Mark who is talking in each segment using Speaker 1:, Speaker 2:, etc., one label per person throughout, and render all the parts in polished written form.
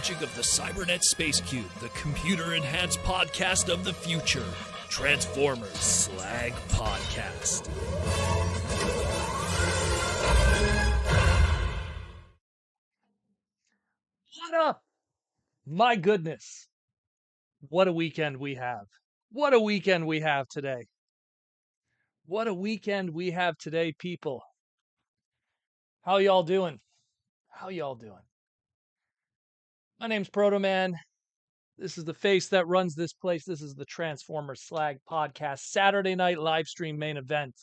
Speaker 1: magic of the Cybernet Space Cube, the computer-enhanced podcast of the future. Transformers Slag Podcast.
Speaker 2: What up? My goodness. What a weekend we have. What a weekend we have today. What a weekend we have today, people. How y'all doing? How y'all doing? My name's Proto Man. This is the face that runs this place. This is the Transformers Slag Podcast Saturday night live stream main event.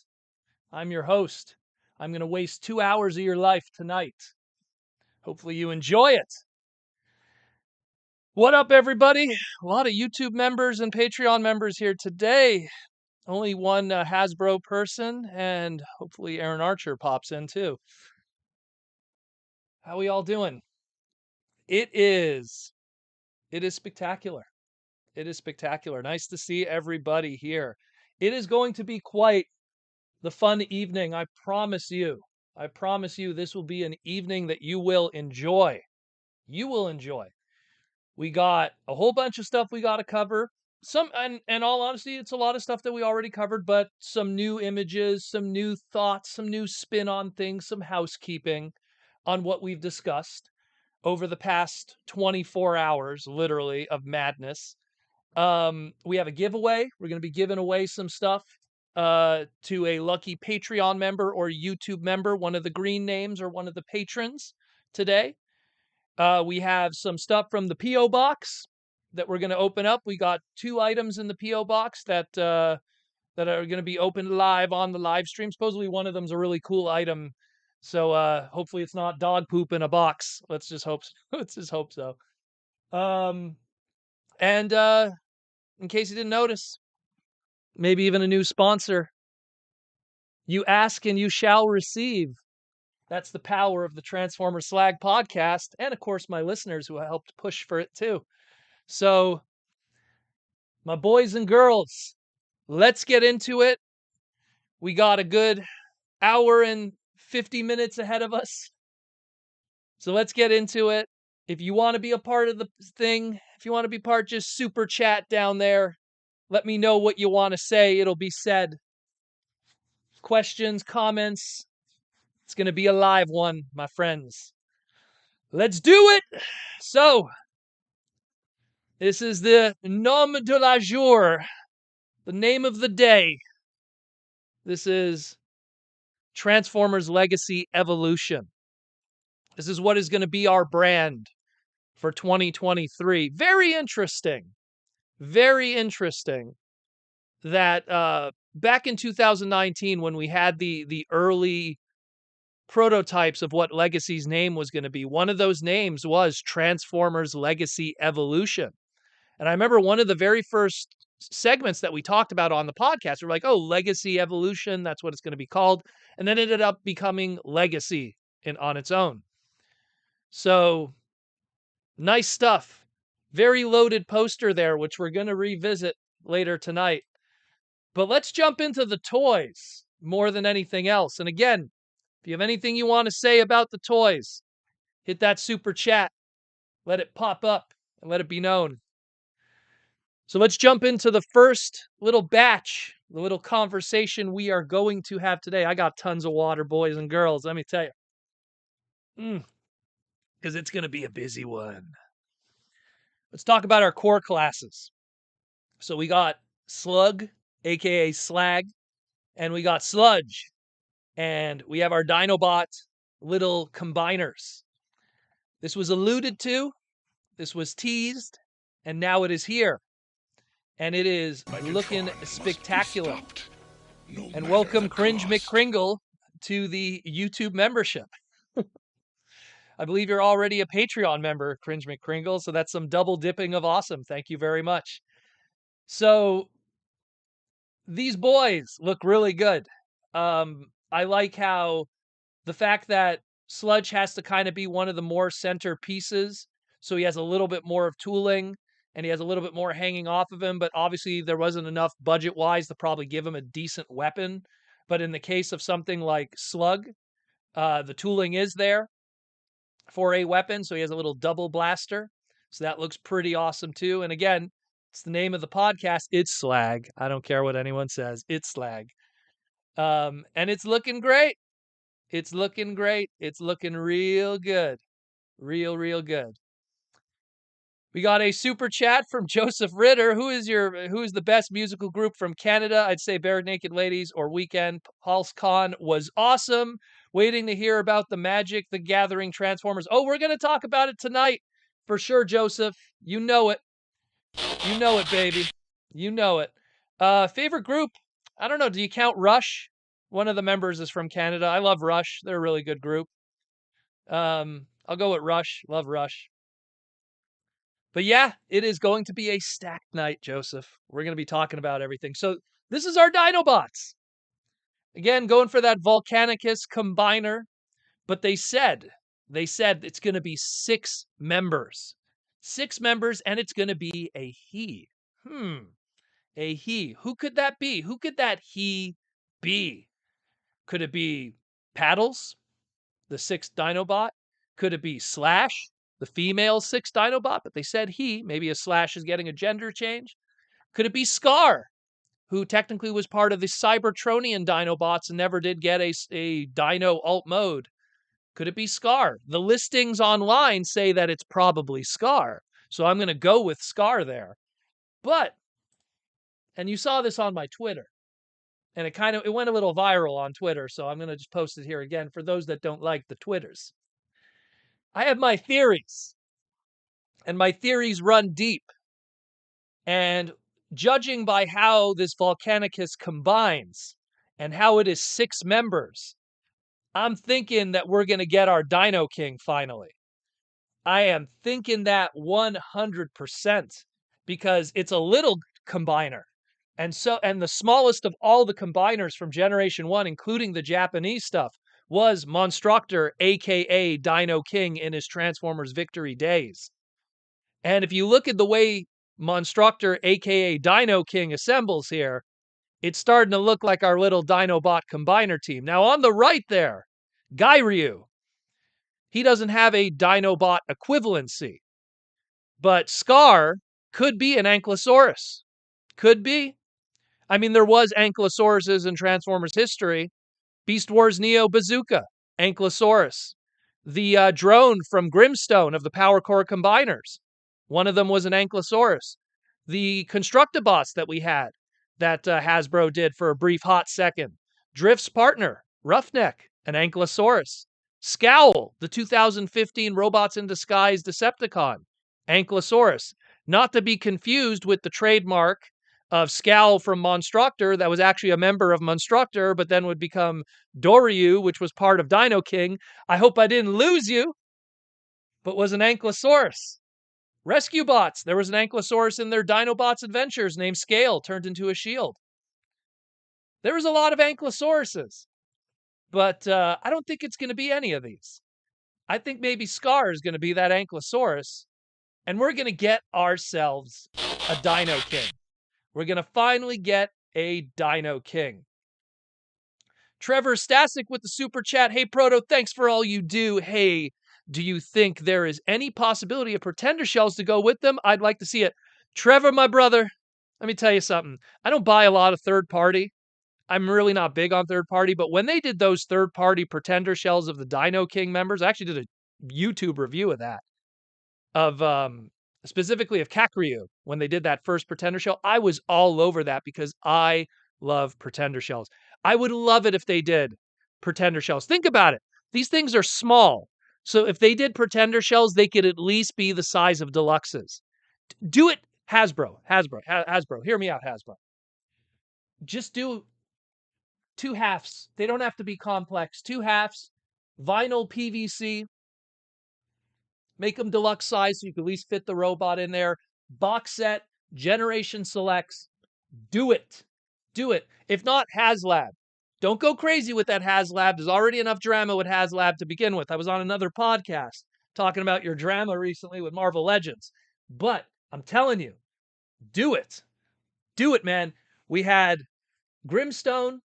Speaker 2: I'm your host. I'm going to waste 2 hours of your life tonight. Hopefully you enjoy it. What up, everybody? A lot of YouTube members and Patreon members here today. Only one Hasbro person, and hopefully Aaron Archer pops in too. How we all doing? It is spectacular. It is spectacular. Nice to see everybody here. It is going to be quite the fun evening. I promise you. I promise you this will be an evening that you will enjoy. You will enjoy. We got a whole bunch of stuff we got to cover. And all honesty, it's a lot of stuff that we already covered, but some new images, some new thoughts, some new spin on things, some housekeeping on what we've discussed over the past 24 hours, literally, of madness. We have a giveaway. We're going to be giving away some stuff to a lucky Patreon member or YouTube member, one of the green names or one of the patrons today. We have some stuff from the P.O. Box that we're going to open up. We got 2 items in the P.O. Box that are going to be opened live on the live stream. Supposedly one of them's a really cool item. So hopefully it's not dog poop in a box. Let's just hope so. And in case you didn't notice, maybe even a new sponsor. You ask and you shall receive. That's the power of the Transformers Slag podcast, and of course my listeners who helped push for it too. So, my boys and girls, let's get into it. We got a good hour and 50 minutes ahead of us. So let's get into it. If you want to be a part of the thing, if you want to be part, just super chat down there. Let me know what you want to say. It'll be said. Questions, comments. It's going to be a live one, my friends. Let's do it. So, this is the nom de la jour, the name of the day. This is Transformers Legacy Evolution. This is what is going to be our brand for 2023. Very interesting. Very interesting that back in 2019, when we had the early prototypes of what Legacy's name was going to be, one of those names was Transformers Legacy Evolution. And I remember one of the very first segments that we talked about on the podcast, we were like, oh, Legacy Evolution, that's what it's going to be called. And then it ended up becoming Legacy on its own. So, nice stuff. Very loaded poster there, which we're going to revisit later tonight. But let's jump into the toys more than anything else. And again, if you have anything you want to say about the toys, hit that super chat. Let it pop up and let it be known. So let's jump into the first little batch, the little conversation we are going to have today. I got tons of water, boys and girls, let me tell you. Because it's going to be a busy one. Let's talk about our core classes. So we got Slug, aka Slag, and we got Sludge. And we have our Dinobot little combiners. This was alluded to, this was teased, and now it is here. And it is looking spectacular. And welcome Cringe McCringle to the YouTube membership. I believe you're already a Patreon member, Cringe McCringle, so that's some double dipping of awesome. Thank you very much. So, these boys look really good. I like how the fact that Sludge has to kind of be one of the more center pieces, so he has a little bit more of tooling, and he has a little bit more hanging off of him, but obviously there wasn't enough budget-wise to probably give him a decent weapon. But in the case of something like Slug, the tooling is there for a weapon, so he has a little double blaster. So that looks pretty awesome too. And again, it's the name of the podcast. It's Slag. I don't care what anyone says. It's Slag. And it's looking great. It's looking great. It's looking real good. Real good. We got a super chat from Joseph Ritter. Who is the best musical group from Canada? I'd say Bare Naked Ladies or Weekend. Pulsecon was awesome. Waiting to hear about the Magic the Gathering Transformers. Oh, we're going to talk about it tonight for sure, Joseph. You know it. You know it, baby. You know it. Favorite group? I don't know. Do you count Rush? One of the members is from Canada. I love Rush. They're a really good group. I'll go with Rush. Love Rush. But yeah, it is going to be a stacked night, Joseph. We're going to be talking about everything. So this is our Dinobots. Again, going for that Volcanicus combiner. But they said it's going to be 6 members. 6 members, and it's going to be a he. A he. Who could that be? Who could that he be? Could it be Paddles, the 6th Dinobot? Could it be Slash, the female 6th Dinobot? But they said he. Maybe a Slash is getting a gender change. Could it be Scar, who technically was part of the Cybertronian Dinobots and never did get a Dino alt mode? Could it be Scar? The listings online say that it's probably Scar. So I'm going to go with Scar there. But, and you saw this on my Twitter, and it went a little viral on Twitter, so I'm going to just post it here again for those that don't like the Twitters. I have my theories, and my theories run deep. And judging by how this Volcanicus combines and how it is 6 members, I'm thinking that we're going to get our Dino King finally. I am thinking that 100% because it's a little combiner. And the smallest of all the combiners from Generation 1, including the Japanese stuff, was Monstructor, aka Dino King, in his Transformers Victory days. And if you look at the way Monstructor, aka Dino King, assembles here, it's starting to look like our little Dinobot combiner team. Now on the right there, Gairyu. He doesn't have a Dinobot equivalency. But Scar could be an Ankylosaurus. Could be. I mean, there was Ankylosauruses in Transformers history. Beast Wars Neo Bazooka, Ankylosaurus. The drone from Grimstone of the Power Core Combiners. One of them was an Ankylosaurus. The Constructabots that we had, that Hasbro did for a brief hot second. Drift's partner, Roughneck, an Ankylosaurus. Scowl, the 2015 Robots in Disguise Decepticon, Ankylosaurus. Not to be confused with the trademark of Scowl from Monstructor that was actually a member of Monstructor, but then would become Doryu, which was part of Dino King. I hope I didn't lose you, but was an Ankylosaurus. Rescue Bots. There was an Ankylosaurus in their Dinobots Adventures named Scale, turned into a shield. There was a lot of Ankylosauruses. But I don't think it's going to be any of these. I think maybe Scar is going to be that Ankylosaurus, and we're going to get ourselves a Dino King. We're going to finally get a Dino King. Trevor Stasic with the super chat. Hey, Proto, thanks for all you do. Hey, do you think there is any possibility of Pretender shells to go with them? I'd like to see it. Trevor, my brother, let me tell you something. I don't buy a lot of third party. I'm really not big on third party, but when they did those third party Pretender shells of the Dino King members, I actually did a YouTube review of that, of specifically of Kakaryu, when they did that first Pretender shell. I was all over that because I love Pretender shells. I would love it if they did Pretender shells. Think about it. These things are small. So if they did Pretender shells, they could at least be the size of Deluxes. Do it, Hasbro. Hear me out, Hasbro. Just do 2 halves. They don't have to be complex. 2 halves, vinyl PVC. Make them deluxe size so you can at least fit the robot in there. Box set, generation selects. Do it. Do it. If not, HasLab. Don't go crazy with that HasLab. There's already enough drama with HasLab to begin with. I was on another podcast talking about your drama recently with Marvel Legends. But I'm telling you, do it. Do it, man. We had Grimstone.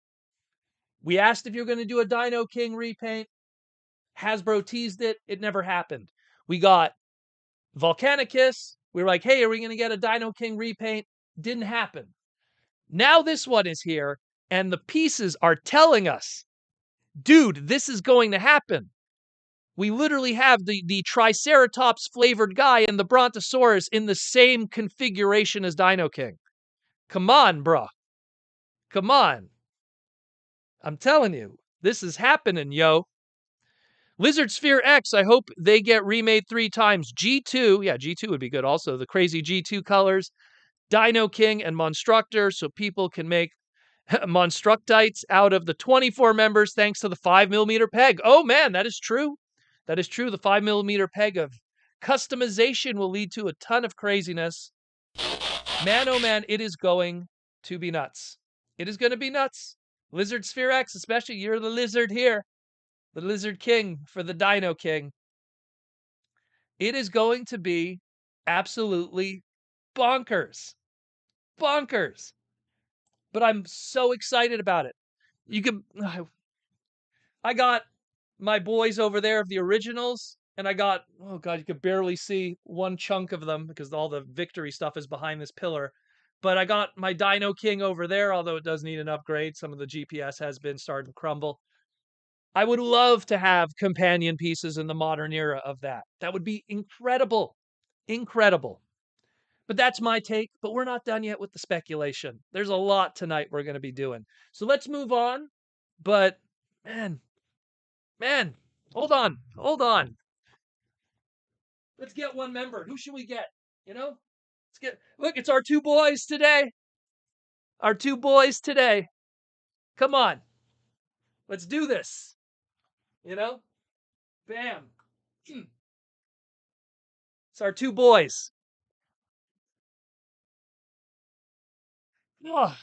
Speaker 2: We asked if you're going to do a Dino King repaint. Hasbro teased it. It never happened. We got Volcanicus, we were like, hey, are we going to get a Dino King repaint? Didn't happen. Now this one is here, and the pieces are telling us, dude, this is going to happen. We literally have the Triceratops flavored guy and the Brontosaurus in the same configuration as Dino King. Come on, bruh. Come on. I'm telling you, this is happening, yo. Lizard Sphere X, I hope they get remade 3 times. G2, yeah, G2 would be good also. The crazy G2 colors, Dino King and Monstructor, so people can make Monstructites out of the 24 members thanks to the 5mm peg. Oh man, that is true. That is true. The 5mm peg of customization will lead to a ton of craziness. Man, oh man, it is going to be nuts. It is going to be nuts. Lizard Sphere X, especially, you're the lizard here. The Lizard King for the Dino King. It is going to be absolutely bonkers. Bonkers. But I'm so excited about it. You could, I got my boys over there of the originals, and I got, oh God, you could barely see one chunk of them because all the victory stuff is behind this pillar. But I got my Dino King over there, although it does need an upgrade. Some of the GPS has been starting to crumble. I would love to have companion pieces in the modern era of that. That would be incredible. Incredible. But that's my take, but we're not done yet with the speculation. There's a lot tonight we're going to be doing. So let's move on. But man, hold on. Let's get one member. Who should we get? Look, it's our 2 boys today. Come on. Let's do this. Bam. It's our 2 boys. I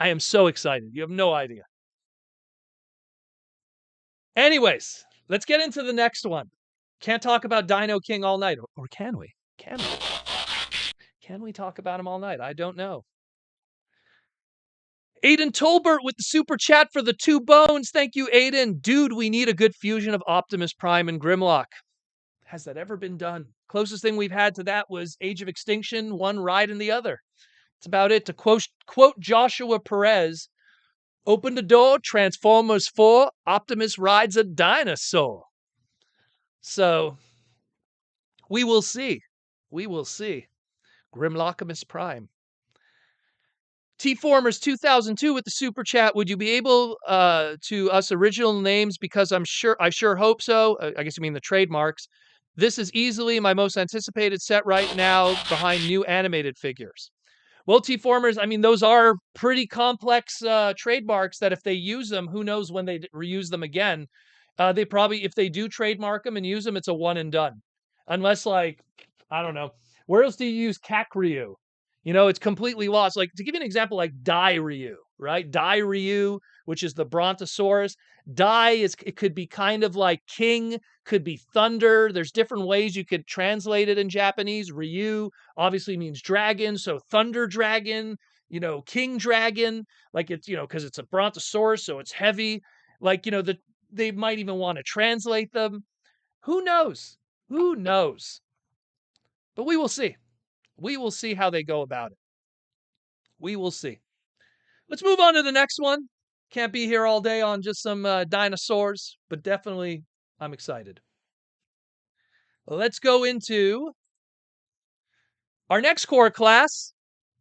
Speaker 2: am so excited. You have no idea. Anyways, let's get into the next one. Can't talk about Dino King all night. Or can we? Can we talk about him all night? I don't know. Aiden Tolbert with the super chat for the 2 bones. Thank you, Aiden. Dude, we need a good fusion of Optimus Prime and Grimlock. Has that ever been done? Closest thing we've had to that was Age of Extinction, one riding the other. That's about it. To quote Joshua Perez, open the door, Transformers 4, Optimus rides a dinosaur. So, we will see. Grimlockimus Prime. T-Formers 2002 with the super chat. Would you be able to us original names? Because I sure hope so. I guess you mean the trademarks. This is easily my most anticipated set right now behind new animated figures. Well, T-Formers, I mean, those are pretty complex trademarks that if they use them, who knows when they reuse them again. They probably, if they do trademark them and use them, it's a one and done. Unless, like, I don't know. Where else do you use Kakryu? It's completely lost. Like, to give you an example, like Dai Ryu, right? Dai Ryu, which is the Brontosaurus. It could be kind of like king, could be thunder. There's different ways you could translate it in Japanese. Ryu obviously means dragon, so thunder dragon, king dragon, like it's, because it's a Brontosaurus, so it's heavy. Like, they might even want to translate them. Who knows? But we will see. We will see how they go about it. We will see. Let's move on to the next one. Can't be here all day on just some dinosaurs, but definitely I'm excited. Let's go into our next core class.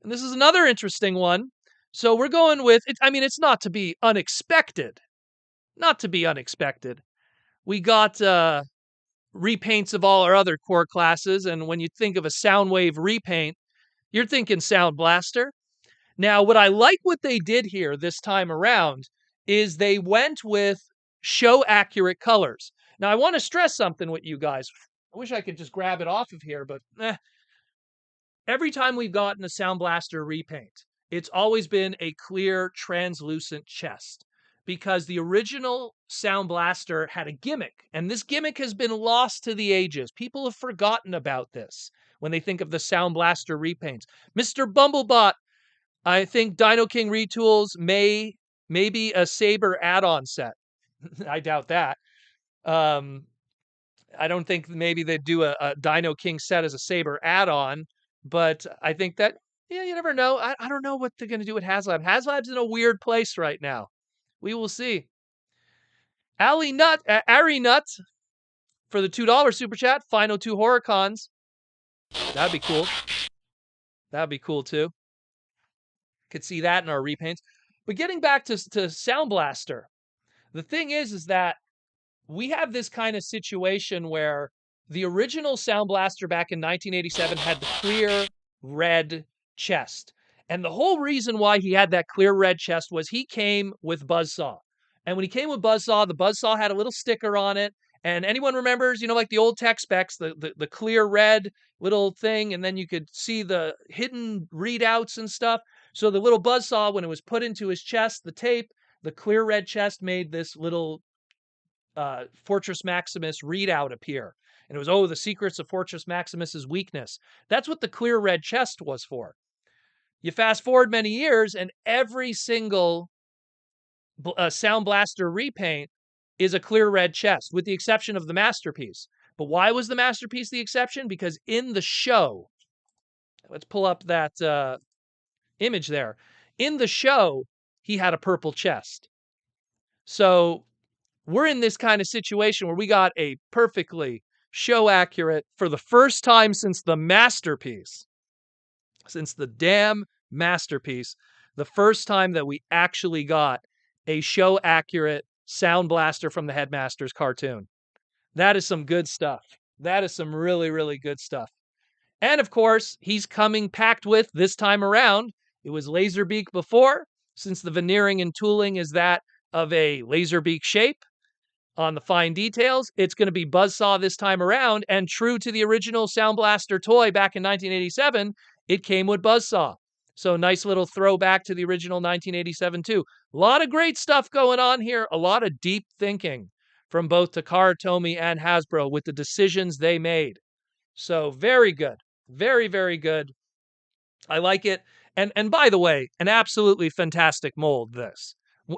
Speaker 2: And this is another interesting one. So we're going with, it's not to be unexpected. We got repaints of all our other core classes. And when you think of a Soundwave repaint, you're thinking Sound Blaster. Now, what I like what they did here this time around is they went with show accurate colors. Now, I want to stress something with you guys. I wish I could just grab it off of here, but every time we've gotten a Sound Blaster repaint, it's always been a clear, translucent chest because the original Sound Blaster had a gimmick, and this gimmick has been lost to the ages. People have forgotten about this when they think of the Sound Blaster repaints. Mr. Bumblebot, I think Dino King retools maybe a Saber add-on set. I doubt that. I don't think maybe they'd do a Dino King set as a Saber add-on, but I think that, yeah, you never know. I don't know what they're going to do with HasLab. HasLab's in a weird place right now. We will see. Ari Nut for the $2 super chat. Final 2 Horicons. That'd be cool. That'd be cool too. Could see that in our repaints. But getting back to Sound Blaster, the thing is that we have this kind of situation where the original Sound Blaster back in 1987 had the clear red chest. And the whole reason why he had that clear red chest was he came with Buzzsaw. And when he came with Buzzsaw, the Buzzsaw had a little sticker on it. And anyone remembers, like the old tech specs, the clear red little thing, and then you could see the hidden readouts and stuff. So the little Buzzsaw, when it was put into his chest, the tape, the clear red chest made this little Fortress Maximus readout appear. And it was, the secrets of Fortress Maximus's weakness. That's what the clear red chest was for. You fast forward many years, and every single Sound Blaster repaint is a clear red chest, with the exception of the Masterpiece. But why was the Masterpiece the exception? Because in the show, let's pull up that image there. In the show, he had a purple chest. So we're in this kind of situation where we got a perfectly show accurate, for the first time since the Masterpiece, since the damn Masterpiece, the first time that we actually got a show accurate Sound Blaster from the Headmasters cartoon. That is some good stuff. That is some really, really good stuff. And of course, he's coming packed with, this time around, it was Laserbeak before, since the veneering and tooling is that of a Laserbeak shape. On the fine details, it's going to be Buzzsaw this time around, and true to the original Sound Blaster toy back in 1987, it came with Buzzsaw. So nice little throwback to the original 1987 too. A lot of great stuff going on here, a lot of deep thinking from both Takara Tomy and Hasbro with the decisions they made. So very good. Very, very good. I like it. And by the way, an absolutely fantastic mold, this.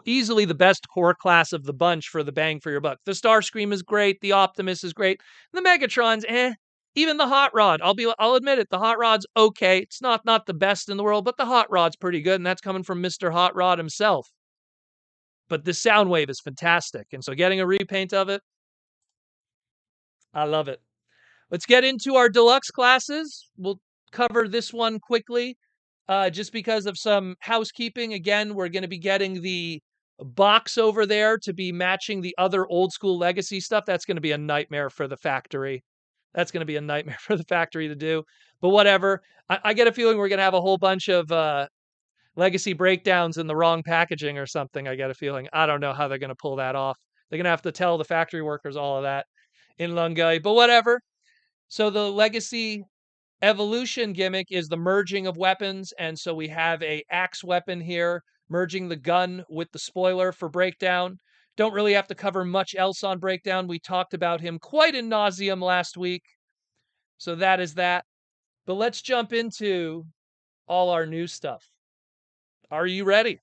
Speaker 2: Easily the best core class of the bunch for the bang for your buck. The Starscream is great. The Optimus is great. The Megatron's Even the Hot Rod. I'll admit it. The Hot Rod's okay. It's not the best in the world, but the Hot Rod's pretty good, and that's coming from Mr. Hot Rod himself. But this Soundwave is fantastic, and so getting a repaint of it, I love it. Let's get into our deluxe classes. We'll cover this one quickly. Just because of some housekeeping. Again, we're going to be getting the box over there to be matching the other old school legacy stuff. That's going to be a nightmare for the factory. That's going to be a nightmare for the factory to do. But whatever. I get a feeling we're going to have a whole bunch of legacy breakdowns in the wrong packaging or something. I get a feeling. I don't know how they're going to pull that off. They're going to have to tell the factory workers all of that in Lungai. But whatever. So the legacy evolution gimmick is the merging of weapons, and so we have a axe weapon here, merging the gun with the spoiler for Breakdown. Don't really have to cover much else on Breakdown. We talked about him quite in nauseam last week, so that is that. But let's jump into all our new stuff. Are you ready?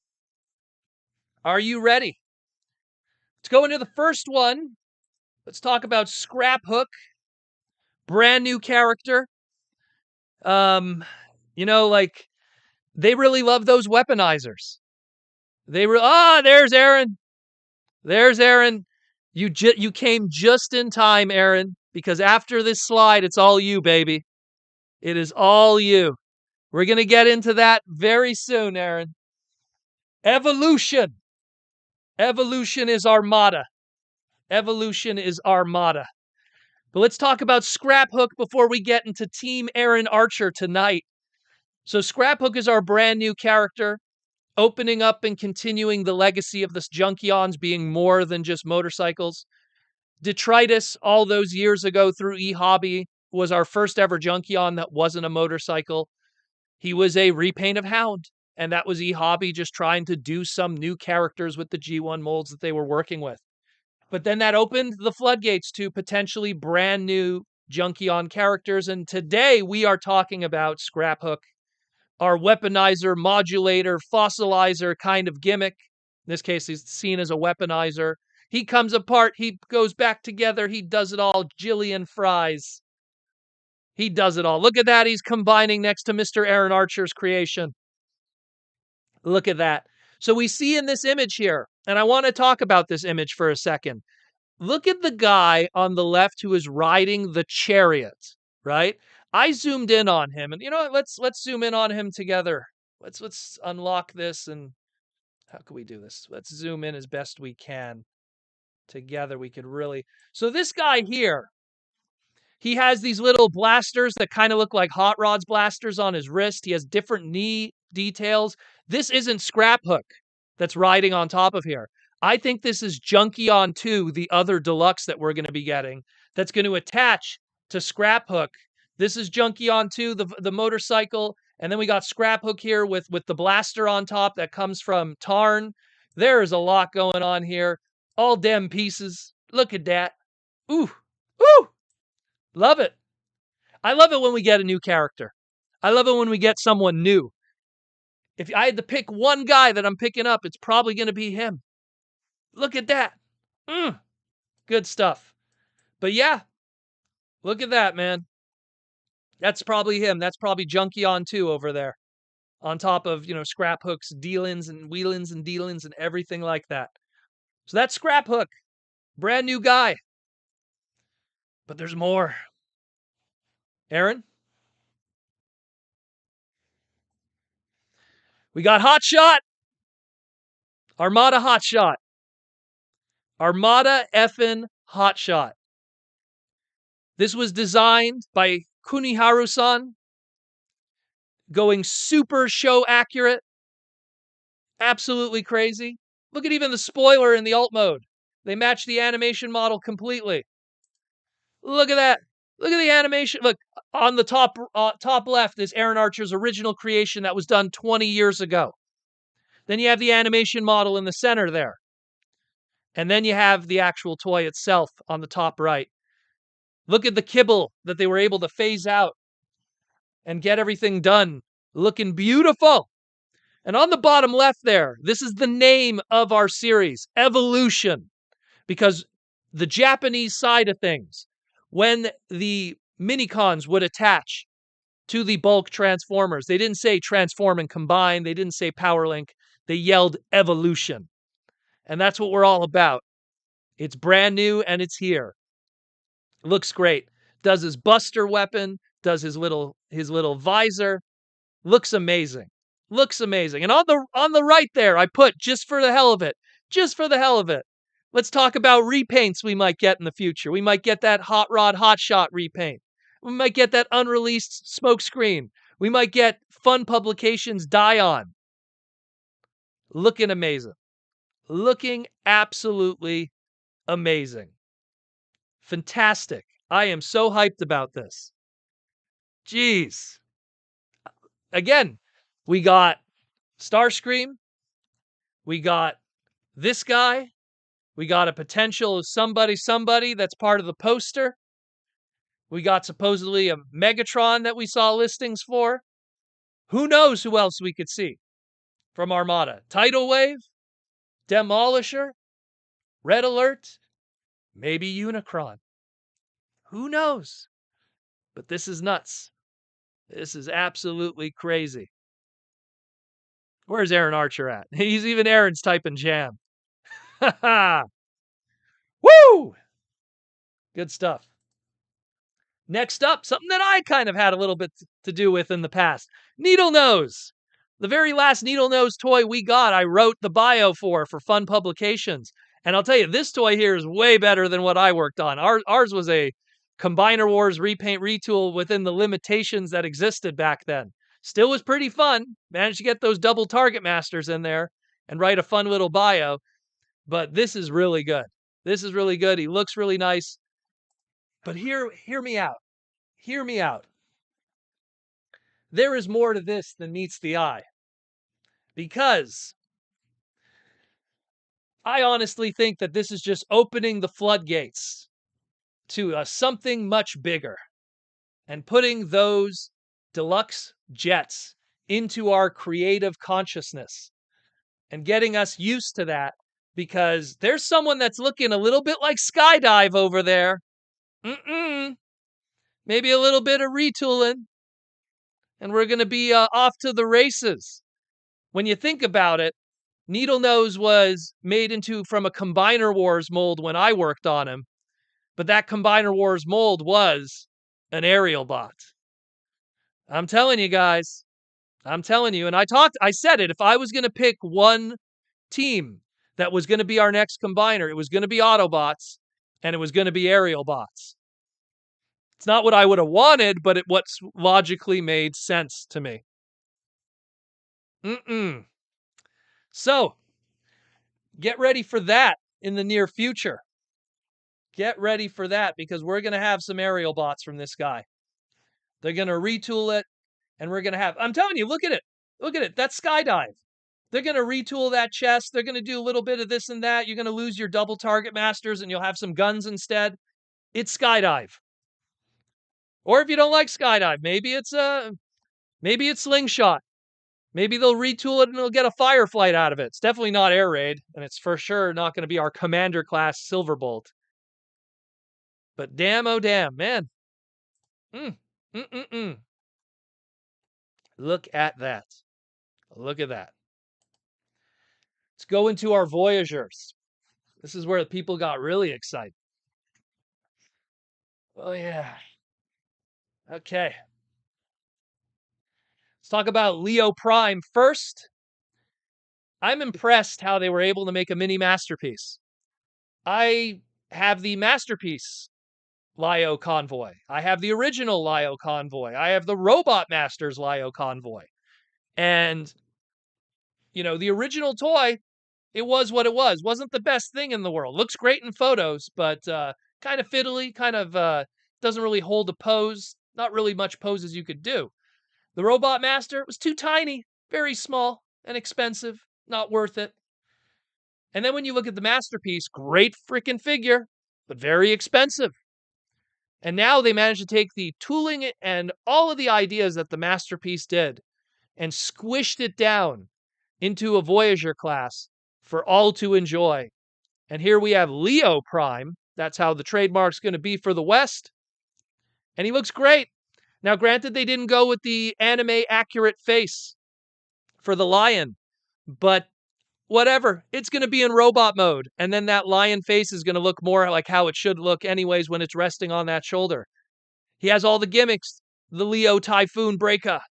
Speaker 2: Are you ready? Let's go into the first one. Let's talk about Scrap Hook. Brand new character. They really love those weaponizers. There's Aaron. There's Aaron. You came just in time, Aaron, because after this slide, it's all you, baby. It is all you. We're going to get into that very soon, Aaron. Evolution. Evolution is Armada. Evolution is Armada. But let's talk about Scrap Hook before we get into Team Aaron Archer tonight. So Scrap Hook is our brand new character, opening up and continuing the legacy of the Junkions being more than just motorcycles. Detritus, all those years ago through eHobby, was our first ever Junkion that wasn't a motorcycle. He was a repaint of Hound, and that was eHobby just trying to do some new characters with the G1 molds that they were working with. But then that opened the floodgates to potentially brand new Junkion characters, and today we are talking about Scrap Hook, our weaponizer, modulator, fossilizer kind of gimmick. In this case, he's seen as a weaponizer. He comes apart. He goes back together. He does it all. Jillian fries. He does it all. Look at that. He's combining next to Mr. Aaron Archer's creation. Look at that. So we see in this image here, and I want to talk about this image for a second. Look at the guy on the left who is riding the chariot, right? I zoomed in on him, and you know what? Let's zoom in on him together. Let's unlock this, and how can we do this? Let's zoom in as best we can. Together we could really. So this guy here, he has these little blasters that kind of look like Hot Rod's blasters on his wrist. He has different knee details. This isn't Scrap Hook that's riding on top of here. I think this is Junkion 2, the other deluxe that we're going to be getting, that's going to attach to Scrap Hook. This is Junkion 2, the motorcycle, and then we got Scrap Hook here with the blaster on top that comes from Tarn. There is a lot going on here. All dem pieces. Look at that. Ooh, ooh. Love it. I love it when we get a new character. I love it when we get someone new. If I had to pick one guy that I'm picking up, it's probably going to be him. Look at that. Good stuff. But yeah, look at that, man. That's probably him. That's probably Junkion 2 over there. On top of, Scrap Hook's dealings and wheelings and dealings and everything like that. So that's Scrap Hook. Brand new guy. But there's more. Aaron? We got Hot Shot. Armada Hot Shot. Armada effin' Hot Shot. This was designed by Kuniharu-san. Going super show accurate. Absolutely crazy. Look at even the spoiler in the alt mode. They match the animation model completely. Look at that. Look at the animation. Look, on the top left is Aaron Archer's original creation that was done 20 years ago. Then you have the animation model in the center there. And then you have the actual toy itself on the top right. Look at the kibble that they were able to phase out and get everything done. Looking beautiful. And on the bottom left there, this is the name of our series, Evolution. Because the Japanese side of things, when the minicons would attach to the bulk Transformers, they didn't say transform and combine. They didn't say power link. They yelled evolution. And that's what we're all about. It's brand new and it's here. Looks great. Does his buster weapon, does his little visor. Looks amazing. Looks amazing. And on the right there, I put just for the hell of it. Just for the hell of it. Let's talk about repaints we might get in the future. We might get that Hot Rod Hot Shot repaint. We might get that unreleased smokescreen. We might get Fun Publications Die-On. Looking amazing. Looking absolutely amazing. Fantastic. I am so hyped about this. Jeez. Again, we got Starscream. We got this guy. We got a potential somebody that's part of the poster. We got supposedly a Megatron that we saw listings for. Who knows who else we could see from Armada? Tidal Wave? Demolisher? Red Alert? Maybe Unicron. Who knows? But this is nuts. This is absolutely crazy. Where's Aaron Archer at? He's even Aaron's typing jam. Ha ha! Woo! Good stuff. Next up, something that I kind of had a little bit to do with in the past. Needle Nose. The very last Needle Nose toy we got, I wrote the bio for Fun Publications. And I'll tell you, this toy here is way better than what I worked on. Ours was a Combiner Wars repaint retool within the limitations that existed back then. Still was pretty fun. Managed to get those double target masters in there and write a fun little bio. But this is really good. This is really good. He looks really nice. But hear me out. Hear me out. There is more to this than meets the eye. Because I honestly think that this is just opening the floodgates to something much bigger and putting those deluxe jets into our creative consciousness and getting us used to that because there's someone that's looking a little bit like Skydive over there. Maybe a little bit of retooling, and we're going to be off to the races. When you think about it, Needle Nose was made from a Combiner Wars mold when I worked on him, but that Combiner Wars mold was an aerial bot. I'm telling you guys. I'm telling you. And I said it. If I was going to pick one team that was going to be our next combiner, it was going to be Autobots and it was going to be aerial bots. It's not what I would have wanted, but what's logically made sense to me. So, get ready for that in the near future. Get ready for that because we're going to have some aerial bots from this guy. They're going to retool it, and we're going to have... I'm telling you, look at it. Look at it. That's Skydive. They're going to retool that chest. They're going to do a little bit of this and that. You're going to lose your double target masters, and you'll have some guns instead. It's Skydive. Or if you don't like Skydive, maybe it's Slingshot. Maybe they'll retool it and they'll get a Fireflight out of it. It's definitely not Air Raid, and it's for sure not going to be our Commander class Silverbolt. But damn, oh damn, man. Look at that. Look at that. Let's go into our Voyagers. This is where people got really excited. Oh, yeah. Okay. Let's talk about Leo Prime first. I'm impressed how they were able to make a mini masterpiece. I have the masterpiece Lio Convoy. I have the original Lio Convoy. I have the Robot Masters Lio Convoy. And, the original toy, it was what it was. Wasn't the best thing in the world. Looks great in photos, but kind of fiddly, kind of doesn't really hold a pose. Not really much poses you could do. The Robot Master was too tiny, very small, and expensive. Not worth it. And then when you look at the masterpiece, great freaking figure, but very expensive. And now they managed to take the tooling and all of the ideas that the masterpiece did and squished it down into a Voyager class for all to enjoy. And here we have Leo Prime. That's how the trademark's going to be for the West. And he looks great. Now, granted, they didn't go with the anime accurate face for the lion, but whatever. It's going to be in robot mode. And then that lion face is going to look more like how it should look anyways when it's resting on that shoulder. He has all the gimmicks. The Leo Typhoon Breaker,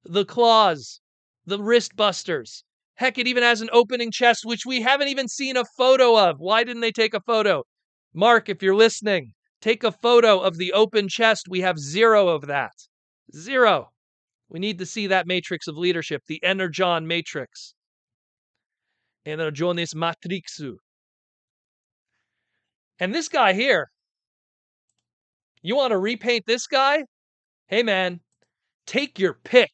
Speaker 2: the claws, the wrist busters. Heck, it even has an opening chest, which we haven't even seen a photo of. Why didn't they take a photo? Mark, if you're listening, take a photo of the open chest. We have 0 of that. 0. We need to see that matrix of leadership, the Energon matrix. Energones matrixu. And this guy here, you want to repaint this guy? Hey man, take your pick.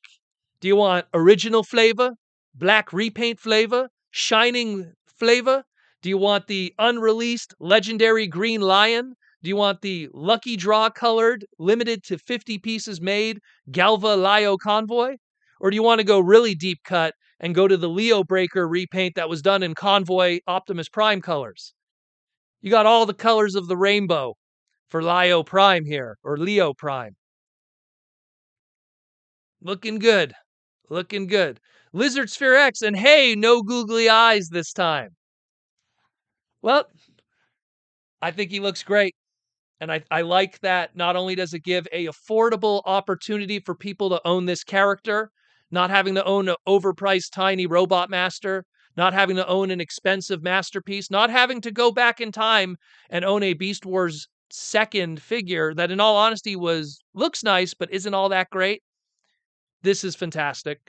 Speaker 2: Do you want original flavor, black repaint flavor, shining flavor? Do you want the unreleased legendary green lion? Do you want the lucky draw colored, limited to 50 pieces made Galva Lio Convoy? Or do you want to go really deep cut and go to the Leo Breaker repaint that was done in Convoy Optimus Prime colors? You got all the colors of the rainbow for Lio Prime here, or Leo Prime. Looking good. Looking good. Lizard Sphere X, and hey, no googly eyes this time. Well, I think he looks great. And I like that not only does it give a affordable opportunity for people to own this character, not having to own an overpriced tiny Robot Master, not having to own an expensive masterpiece, not having to go back in time and own a Beast Wars second figure that in all honesty looks nice, but isn't all that great. This is fantastic.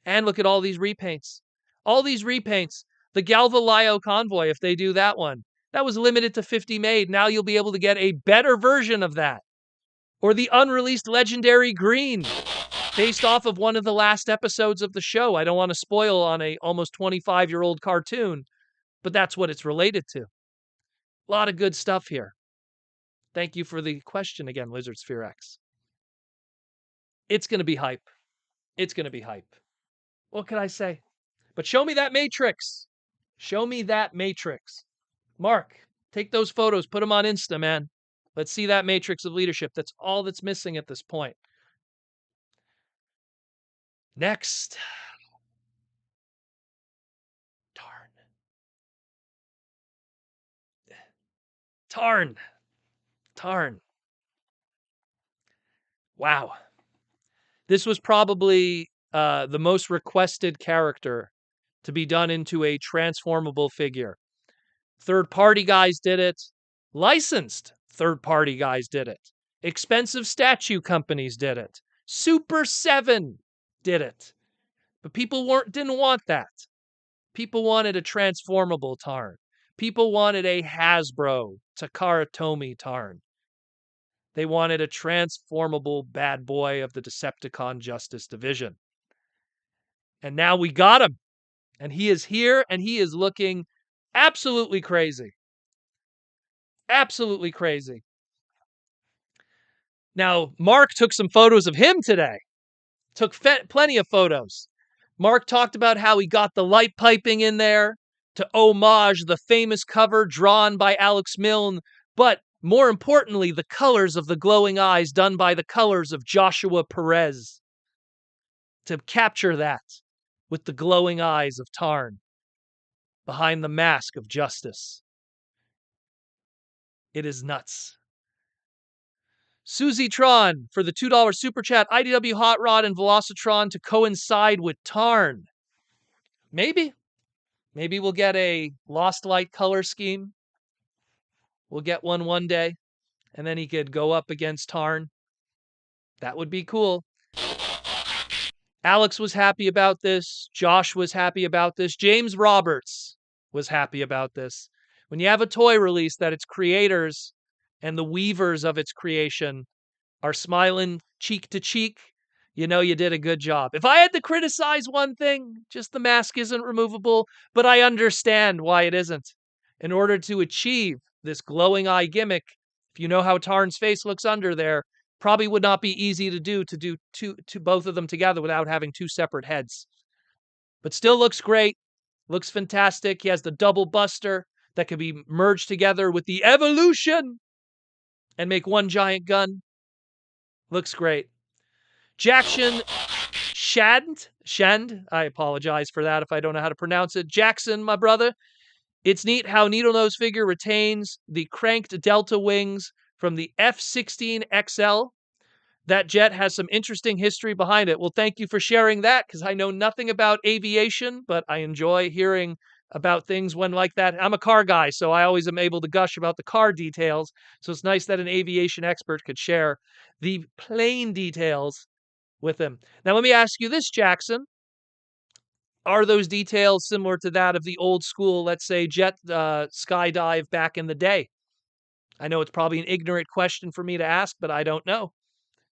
Speaker 2: And look at all these repaints. All these repaints. The Galva Lio Convoy, if they do that one, that was limited to 50 made. Now you'll be able to get a better version of that. Or the unreleased Legendary Green, based off of one of the last episodes of the show. I don't want to spoil on a almost 25-year-old cartoon, but that's what it's related to. A lot of good stuff here. Thank you for the question again, Lizard Sphere X. It's going to be hype. It's going to be hype. What can I say? But show me that matrix. Show me that matrix. Mark, take those photos, put them on Insta, man. Let's see that matrix of leadership. That's all that's missing at this point. Next. Tarn. Tarn. Tarn. Wow. This was probably the most requested character to be done into a transformable figure. Third-party guys did it. Licensed third-party guys did it. Expensive statue companies did it. Super 7 did it. But people didn't want that. People wanted a transformable Tarn. People wanted a Hasbro Takara Tomy Tarn. They wanted a transformable bad boy of the Decepticon Justice Division. And now we got him. And he is here, and he is looking absolutely crazy. Absolutely crazy. Now, Mark took some photos of him today. Took plenty of photos. Mark talked about how he got the light piping in there to homage the famous cover drawn by Alex Milne, but more importantly, the colors of the glowing eyes done by the colors of Joshua Perez. To capture that with the glowing eyes of Tarn behind the mask of justice. It is nuts. Susie Tron for the $2 super chat. IDW Hot Rod and Velocitron to coincide with Tarn. Maybe. Maybe we'll get a Lost Light color scheme. We'll get one day. And then he could go up against Tarn. That would be cool. Alex was happy about this. Josh was happy about this. James Roberts was happy about this. When you have a toy release that its creators and the weavers of its creation are smiling cheek to cheek, you know you did a good job. If I had to criticize one thing, just the mask isn't removable, but I understand why it isn't. In order to achieve this glowing eye gimmick, if you know how Tarn's face looks under there, probably would not be easy to do both of them together without having two separate heads. But still looks great. Looks fantastic. He has the double buster that can be merged together with the evolution and make one giant gun. Looks great. Jackson Shand, I apologize for that if I don't know how to pronounce it. Jackson, my brother. It's neat how Needlenose figure retains the cranked delta wings from the F-16XL. That jet has some interesting history behind it. Well, thank you for sharing that, because I know nothing about aviation, but I enjoy hearing about things when like that. I'm a car guy, so I always am able to gush about the car details. So it's nice that an aviation expert could share the plane details with him. Now, let me ask you this, Jackson. Are those details similar to that of the old school, let's say, jet skydive back in the day? I know it's probably an ignorant question for me to ask, but I don't know.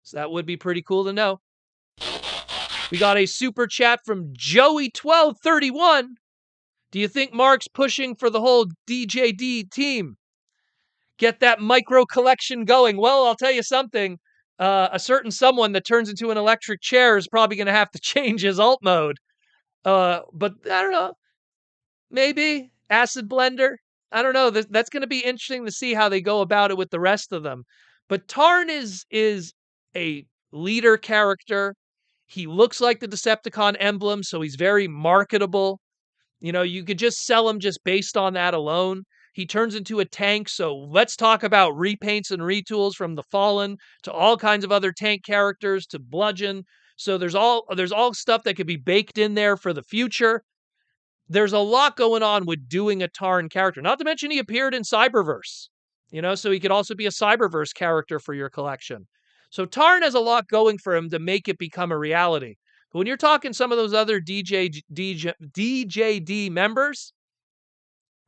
Speaker 2: So that would be pretty cool to know. We got a super chat from Joey1231. Do you think Mark's pushing for the whole DJD team? Get that micro collection going. Well, I'll tell you something. A certain someone that turns into an electric chair is probably going to have to change his alt mode. But I don't know. Maybe Acid Blender. I don't know. That's going to be interesting to see how they go about it with the rest of them. But Tarn is a leader character. He looks like the Decepticon emblem, so he's very marketable. You know, you could just sell him just based on that alone. He turns into a tank, so let's talk about repaints and retools from the Fallen to all kinds of other tank characters to Bludgeon. So there's all stuff that could be baked in there for the future. There's a lot going on with doing a Tarn character. Not to mention he appeared in Cyberverse, you know, so he could also be a Cyberverse character for your collection. So Tarn has a lot going for him to make it become a reality. But when you're talking some of those other DJD members,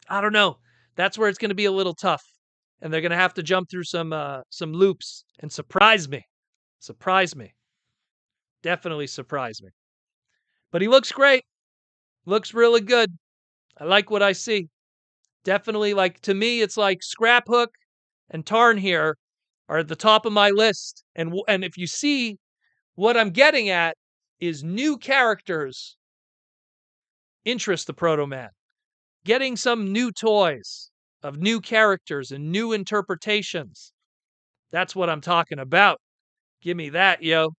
Speaker 2: I don't know. That's where it's going to be a little tough. And they're going to have to jump through some loops and surprise me. Surprise me. Definitely surprise me. But he looks great. Looks really good. I like what I see. Definitely, like, to me, it's like Scraphook and Tarn here are at the top of my list. And if you see, what I'm getting at is new characters interest the Proto Man. getting some new toys of new characters and new interpretations. That's what I'm talking about. Give me that, yo.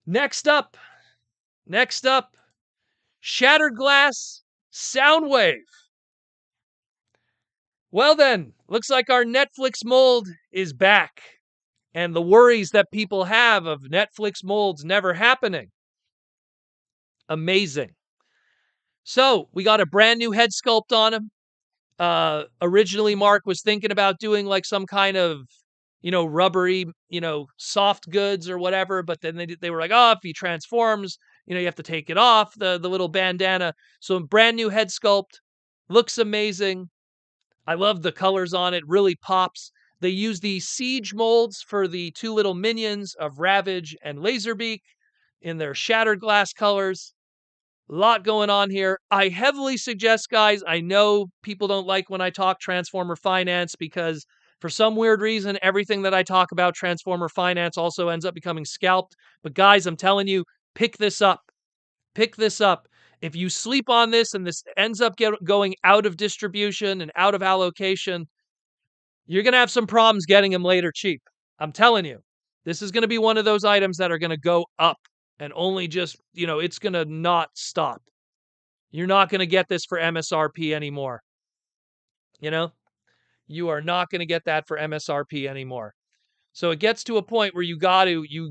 Speaker 2: Next up, Shattered Glass Soundwave. Well then, looks like our Netflix mold is back. And the worries that people have of Netflix molds never happening. Amazing. So, we got a brand new head sculpt on him. Originally, Mark was thinking about doing like some kind of, rubbery, soft goods or whatever. But then they were like, oh, if he transforms, you have to take it off, the little bandana. So, brand new head sculpt. Looks amazing. I love the colors on it. Really pops. They use the Siege molds for the two little minions of Ravage and Laserbeak in their Shattered Glass colors. A lot going on here. I heavily suggest, guys, I know people don't like when I talk Transformer Finance because for some weird reason, everything that I talk about Transformer Finance also ends up becoming scalped. But guys, I'm telling you, pick this up. Pick this up. If you sleep on this and this ends up going out of distribution and out of allocation, you're going to have some problems getting them later cheap. I'm telling you, this is going to be one of those items that are going to go up and only just, it's going to not stop. You're not going to get this for MSRP anymore. You are not going to get that for MSRP anymore. So it gets to a point where you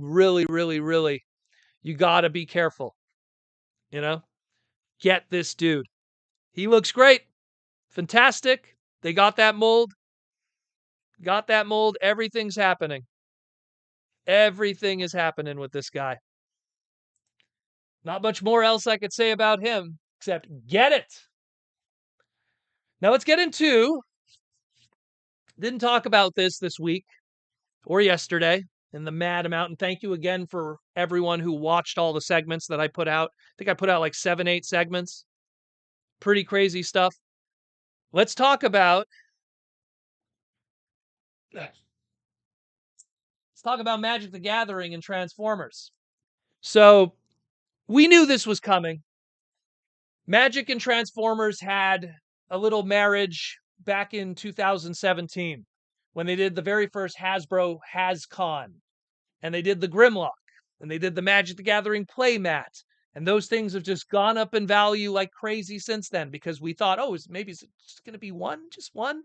Speaker 2: really, really, really, you got to be careful. Get this dude. He looks great. Fantastic. They got that mold. Everything's happening. Everything is happening with this guy. Not much more else I could say about him, except get it. Now let's get into, didn't talk about this week or yesterday in the mad amount. And thank you again for everyone who watched all the segments that I put out. I think I put out like 7-8 segments. Pretty crazy stuff. Let's talk about Magic the Gathering and Transformers. So, we knew this was coming. Magic and Transformers had a little marriage back in 2017 when they did the very first Hasbro HasCon. And they did the Grimlock. And they did the Magic the Gathering playmat. And those things have just gone up in value like crazy since then because we thought, maybe it's just going to be one? Just one?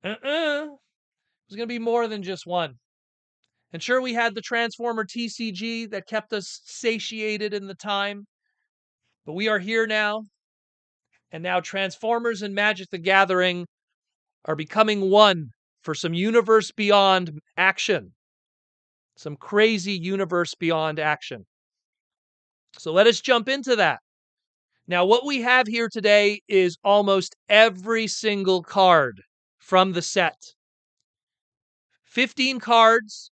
Speaker 2: It was going to be more than just one. And sure, we had the Transformer TCG that kept us satiated in the time. But we are here now. And now Transformers and Magic the Gathering are becoming one for some universe beyond action. Some crazy universe beyond action. So let us jump into that. Now, what we have here today is almost every single card from the set. 15 cards.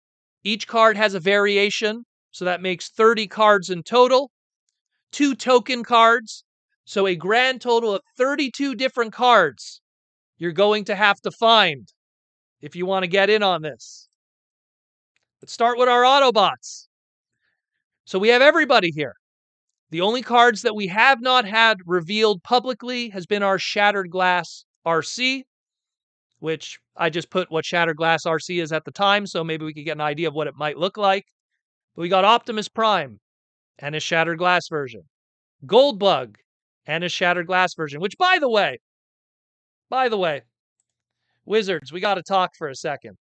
Speaker 2: Each card has a variation, so that makes 30 cards in total. 2 token cards, so a grand total of 32 different cards you're going to have to find if you want to get in on this. Let's start with our Autobots. So we have everybody here. The only cards that we have not had revealed publicly has been our Shattered Glass RC, which I just put what Shattered Glass RC is at the time, so maybe we could get an idea of what it might look like. But we got Optimus Prime and his Shattered Glass version. Goldbug and his Shattered Glass version, which by the way, Wizards, we got to talk for a second.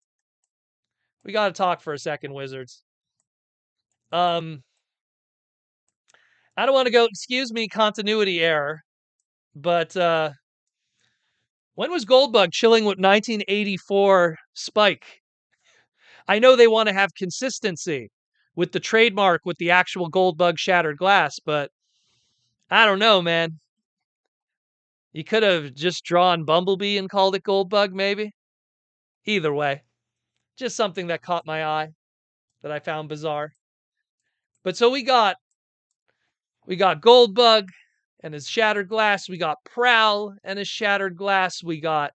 Speaker 2: Wizards. I don't want to go, excuse me, continuity error, but when was Goldbug chilling with 1984 Spike? I know they want to have consistency with the trademark with the actual Goldbug Shattered Glass, but I don't know, man. You could have just drawn Bumblebee and called it Goldbug, maybe. Either way, just something that caught my eye that I found bizarre. But so we got Goldbug and his Shattered Glass. We got Prowl and his Shattered Glass. We got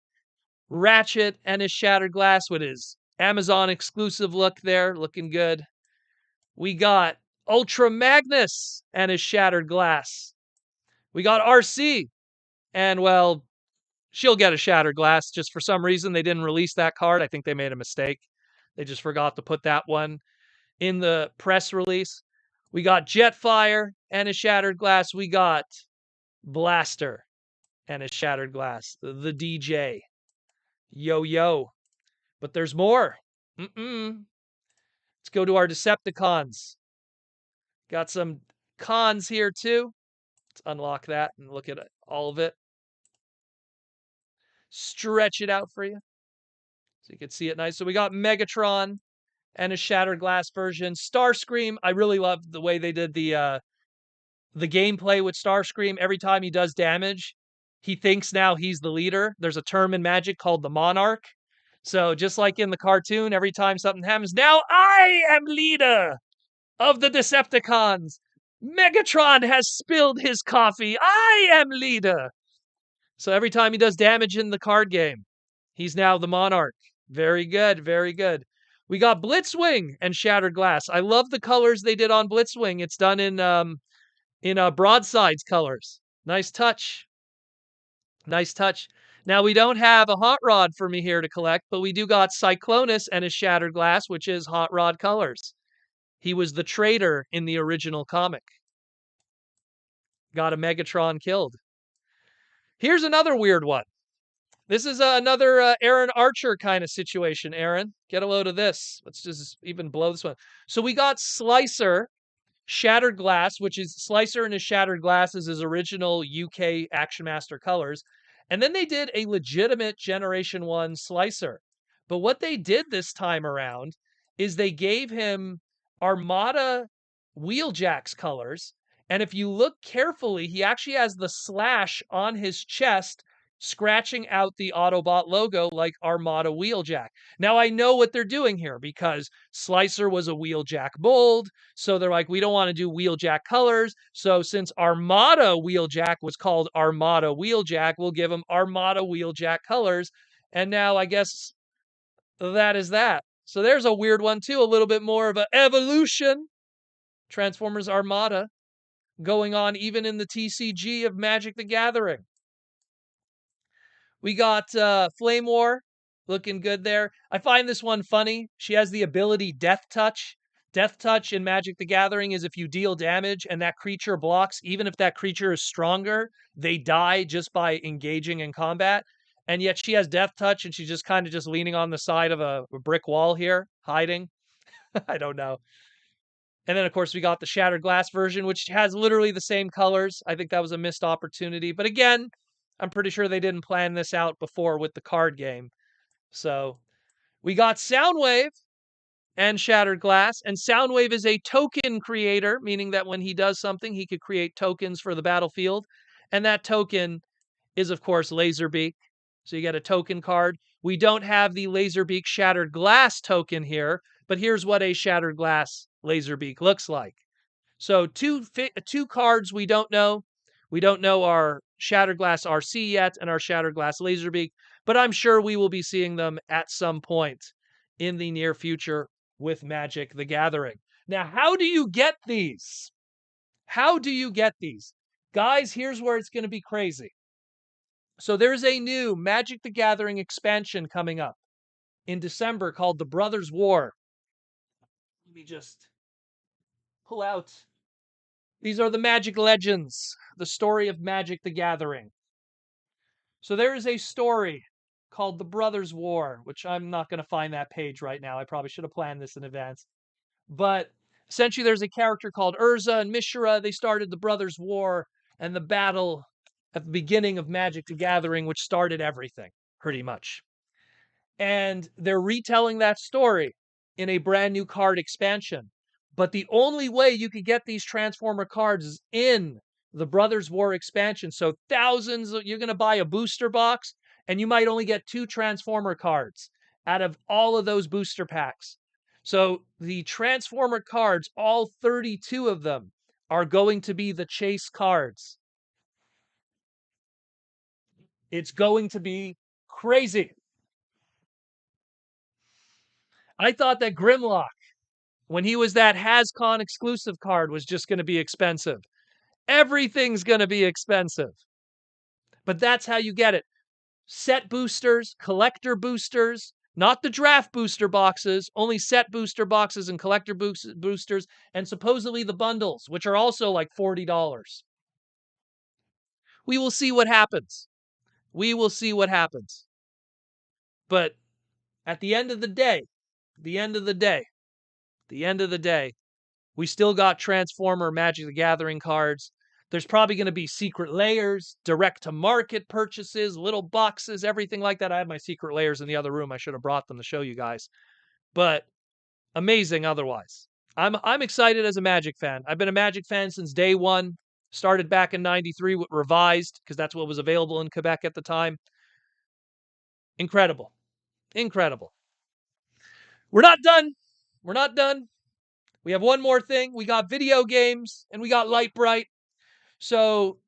Speaker 2: Ratchet and his Shattered Glass with his Amazon exclusive look there, looking good. We got Ultra Magnus and his Shattered Glass. We got RC, and well, she'll get a Shattered Glass. Just for some reason, they didn't release that card. I think they made a mistake. They just forgot to put that one in the press release. We got Jetfire and a Shattered Glass. We got Blaster and a Shattered Glass. The DJ. Yo, yo. But there's more. Let's go to our Decepticons. Got some cons here too. Let's unlock that and look at all of it. Stretch it out for you so you can see it nice. So we got Megatron and a Shattered Glass version. Starscream, I really love the way they did the gameplay with Starscream. Every time he does damage, he thinks now he's the leader. There's a term in Magic called the Monarch. So just like in the cartoon, every time something happens, now I am leader of the Decepticons. Megatron has spilled his coffee. I am leader. So every time he does damage in the card game, he's now the Monarch. Very good, very good. We got Blitzwing and Shattered Glass. I love the colors they did on Blitzwing. It's done in Broadside's colors. Nice touch. Nice touch. Now, we don't have a Hot Rod for me here to collect, but we do got Cyclonus and his Shattered Glass, which is Hot Rod colors. He was the traitor in the original comic. Got a Megatron killed. Here's another weird one. This is another Aaron Archer kind of situation, Aaron. Get a load of this. Let's just even blow this one. So we got Slicer, Shattered Glass, which is Slicer and his Shattered Glass is his original UK Action Master colors. And then they did a legitimate Generation 1 Slicer. But what they did this time around is they gave him Armada Wheeljack's colors. And if you look carefully, he actually has the slash on his chest scratching out the Autobot logo like Armada Wheeljack. Now, I know what they're doing here because Slicer was a Wheeljack mold. So they're like, we don't want to do Wheeljack colors. So since Armada Wheeljack was called Armada Wheeljack, we'll give him Armada Wheeljack colors. And now I guess that is that. So there's a weird one too, a little bit more of an evolution. Transformers Armada going on even in the TCG of Magic the Gathering. We got Flame War looking good there. I find this one funny. She has the ability Death Touch. Death Touch in Magic the Gathering is if you deal damage and that creature blocks, even if that creature is stronger, they die just by engaging in combat. And yet she has Death Touch and she's just kind of just leaning on the side of a brick wall here, hiding. I don't know. And then, of course, we got the Shattered Glass version, which has literally the same colors. I think that was a missed opportunity. But again, I'm pretty sure they didn't plan this out before with the card game. So we got Soundwave and Shattered Glass. And Soundwave is a token creator, meaning that when he does something, he could create tokens for the battlefield. And that token is, of course, Laserbeak. So you get a token card. We don't have the Laserbeak Shattered Glass token here, but here's what a Shattered Glass Laserbeak looks like. So two cards we don't know. We don't know our Shattered Glass RC yet and our Shattered Glass Laserbeak, but I'm sure we will be seeing them at some point in the near future with Magic the Gathering. Now, how do you get these? How do you get these? Guys, here's where it's going to be crazy. So there's a new Magic the Gathering expansion coming up in December called The Brothers War. Let me just pull out. These are the Magic Legends, the story of Magic the Gathering. So there is a story called The Brothers War, which I'm not going to find that page right now. I probably should have planned this in advance. But essentially there's a character called Urza and Mishra. They started the Brothers War and the battle at the beginning of Magic the Gathering, which started everything, pretty much. And they're retelling that story in a brand new card expansion. But the only way you could get these Transformer cards is in the Brothers War expansion. So thousands, you're going to buy a booster box, and you might only get 2 Transformer cards out of all of those booster packs. So the Transformer cards, all 32 of them, are going to be the chase cards. It's going to be crazy. I thought that Grimlock, when he was that HasCon exclusive card, was just going to be expensive. Everything's going to be expensive. But that's how you get it. Set boosters, collector boosters, not the draft booster boxes, only set booster boxes and collector boosters, and supposedly the bundles, which are also like $40. We will see what happens. We will see what happens. But at the end of the day, we still got Transformer Magic the Gathering cards. There's probably going to be secret layers, direct to market purchases, little boxes, everything like that. I have my secret layers in the other room. I should have brought them to show you guys. But amazing otherwise. I'm excited as a Magic fan. I've been a Magic fan since day one. Started back in 93 with Revised because that's what was available in Quebec at the time. Incredible. Incredible. We're not done. We're not done. We have one more thing. We got video games and we got Light Bright. So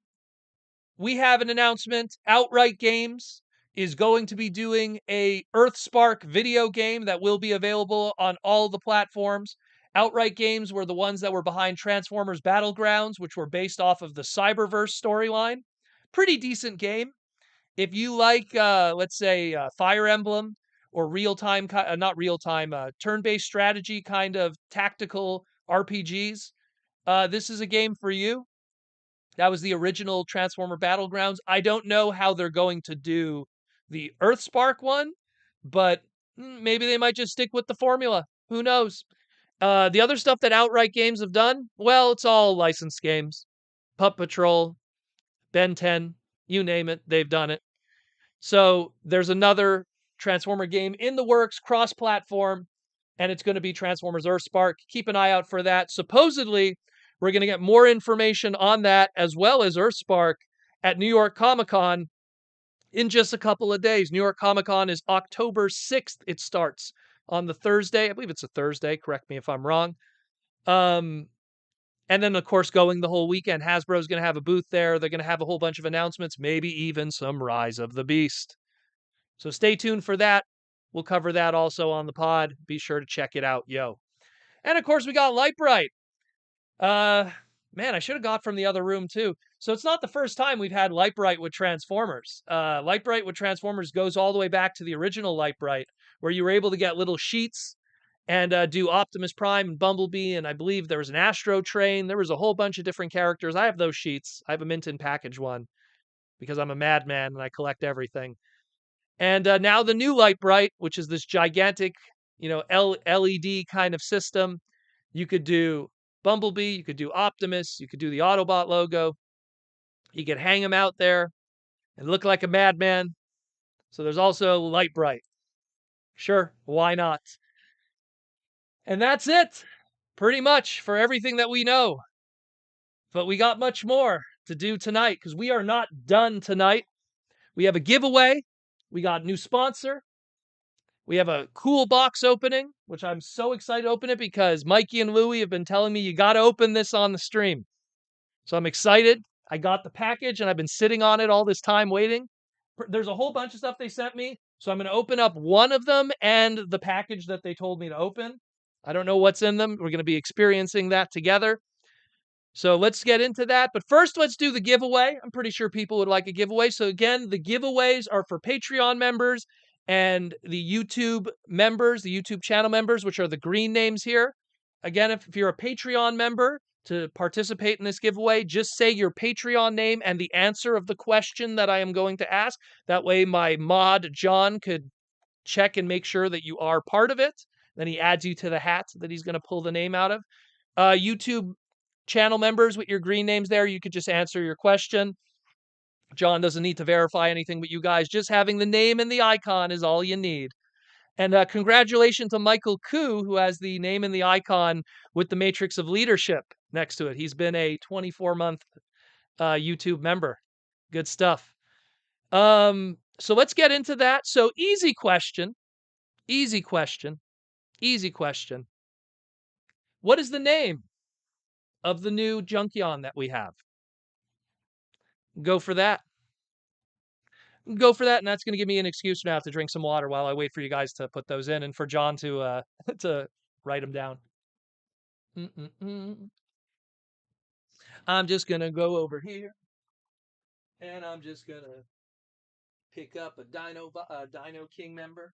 Speaker 2: we have an announcement. Outright Games is going to be doing a Earthspark video game that will be available on all the platforms. Outright Games were the ones that were behind Transformers Battlegrounds, which were based off of the Cyberverse storyline. Pretty decent game. If you like, let's say, Fire Emblem or real-time, not real-time, turn-based strategy kind of tactical RPGs, this is a game for you. That was the original Transformer Battlegrounds. I don't know how they're going to do the Earthspark one, but maybe they might just stick with the formula. Who knows? The other stuff that Outright Games have done, well, it's all licensed games. Pup Patrol, Ben 10, you name it, they've done it. So there's another Transformer game in the works, cross-platform, and it's going to be Transformers Earthspark. Keep an eye out for that. Supposedly, we're going to get more information on that as well as Earthspark at New York Comic Con in just a couple of days. New York Comic Con is October 6th. It starts on the Thursday. I believe it's a Thursday. Correct me if I'm wrong. And then, of course, going the whole weekend, Hasbro's going to have a booth there. They're going to have a whole bunch of announcements, maybe even some Rise of the Beast. So stay tuned for that. We'll cover that also on the pod. Be sure to check it out, yo. And, of course, we got Light Bright. Man, I should have got from the other room too. So it's not the first time we've had Light Bright with Transformers. Light Bright with Transformers goes all the way back to the original Light Bright, where you were able to get little sheets and do Optimus Prime and Bumblebee, and I believe there was an Astro Train. There was a whole bunch of different characters. I have those sheets. I have a mint in package one because I'm a madman and I collect everything. And now the new Light Bright, which is this gigantic, LED kind of system. You could do Bumblebee, you could do Optimus, you could do the Autobot logo. You could hang him out there and look like a madman. So there's also Light Bright. Sure, why not? And that's it, pretty much, for everything that we know. But we got much more to do tonight because we are not done tonight. We have a giveaway. We got a new sponsor. We have a cool box opening, which I'm so excited to open it because Mikey and Louie have been telling me you got to open this on the stream. So I'm excited. I got the package and I've been sitting on it all this time waiting. There's a whole bunch of stuff they sent me. So I'm going to open up one of them and the package that they told me to open. I don't know what's in them. We're going to be experiencing that together. So let's get into that. But first, let's do the giveaway. I'm pretty sure people would like a giveaway. So again, the giveaways are for Patreon members and the YouTube members, the YouTube channel members, which are the green names here. Again, if you're a Patreon member, to participate in this giveaway, just say your Patreon name and the answer of the question that I am going to ask. That way my mod, John, could check and make sure that you are part of it. Then he adds you to the hat that he's going to pull the name out of. YouTube channel members with your green names there, you could just answer your question. John doesn't need to verify anything, but you guys just having the name and the icon is all you need. And congratulations to Michael Koo, who has the name and the icon with the Matrix of Leadership next to it. He's been a 24-month YouTube member. Good stuff. So let's get into that. So easy question. What is the name of the new Junkion that we have? Go for that. And that's going to give me an excuse now to drink some water while I wait for you guys to put those in and for John to to write them down. I'm just going to go over here, and I'm just going to pick up a Dino King member.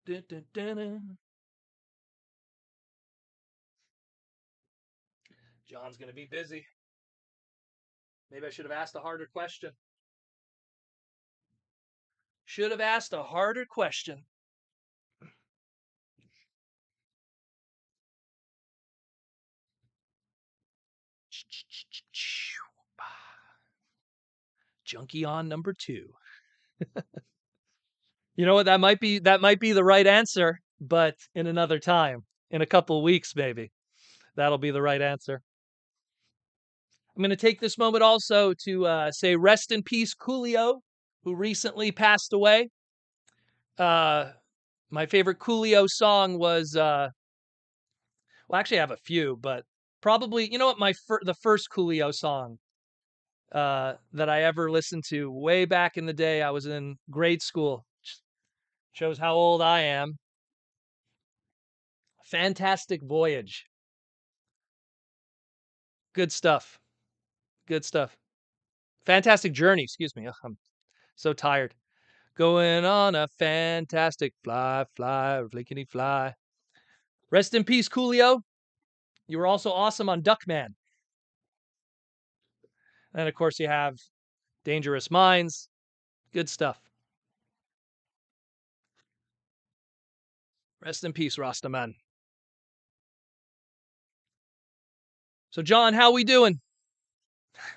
Speaker 2: Dun, dun, dun, dun. John's going to be busy. Maybe I should have asked a harder question. Should have asked a harder question. Junkie on number 2. You know what? That might be the right answer, but in another time, in a couple of weeks, maybe that'll be the right answer. I'm going to take this moment also to say rest in peace, Coolio, who recently passed away. My favorite Coolio song was, well, actually I have a few, but probably, you know what, the first Coolio song that I ever listened to way back in the day, I was in grade school. Shows how old I am. Fantastic Voyage. Good stuff. Good stuff. Fantastic Journey, excuse me. Ugh, I'm so tired. Going on a fantastic fly, flickety fly. Rest in peace, Coolio. You were also awesome on Duckman. And of course, you have Dangerous Minds. Good stuff. Rest in peace, Rastaman. So, John, how we doing?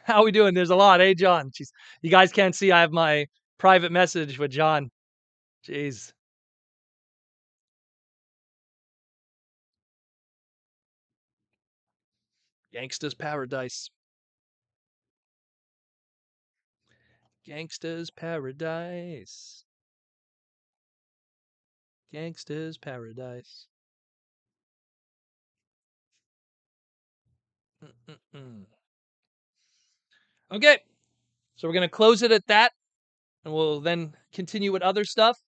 Speaker 2: How we doing? There's a lot, eh, John? Jeez. You guys can't see. I have my private message with John. Jeez. Gangsta's Paradise. Gangsta's Paradise. Gangsta's Paradise. Mm-mm-mm. Okay, so we're going to close it at that, and we'll then continue with other stuff.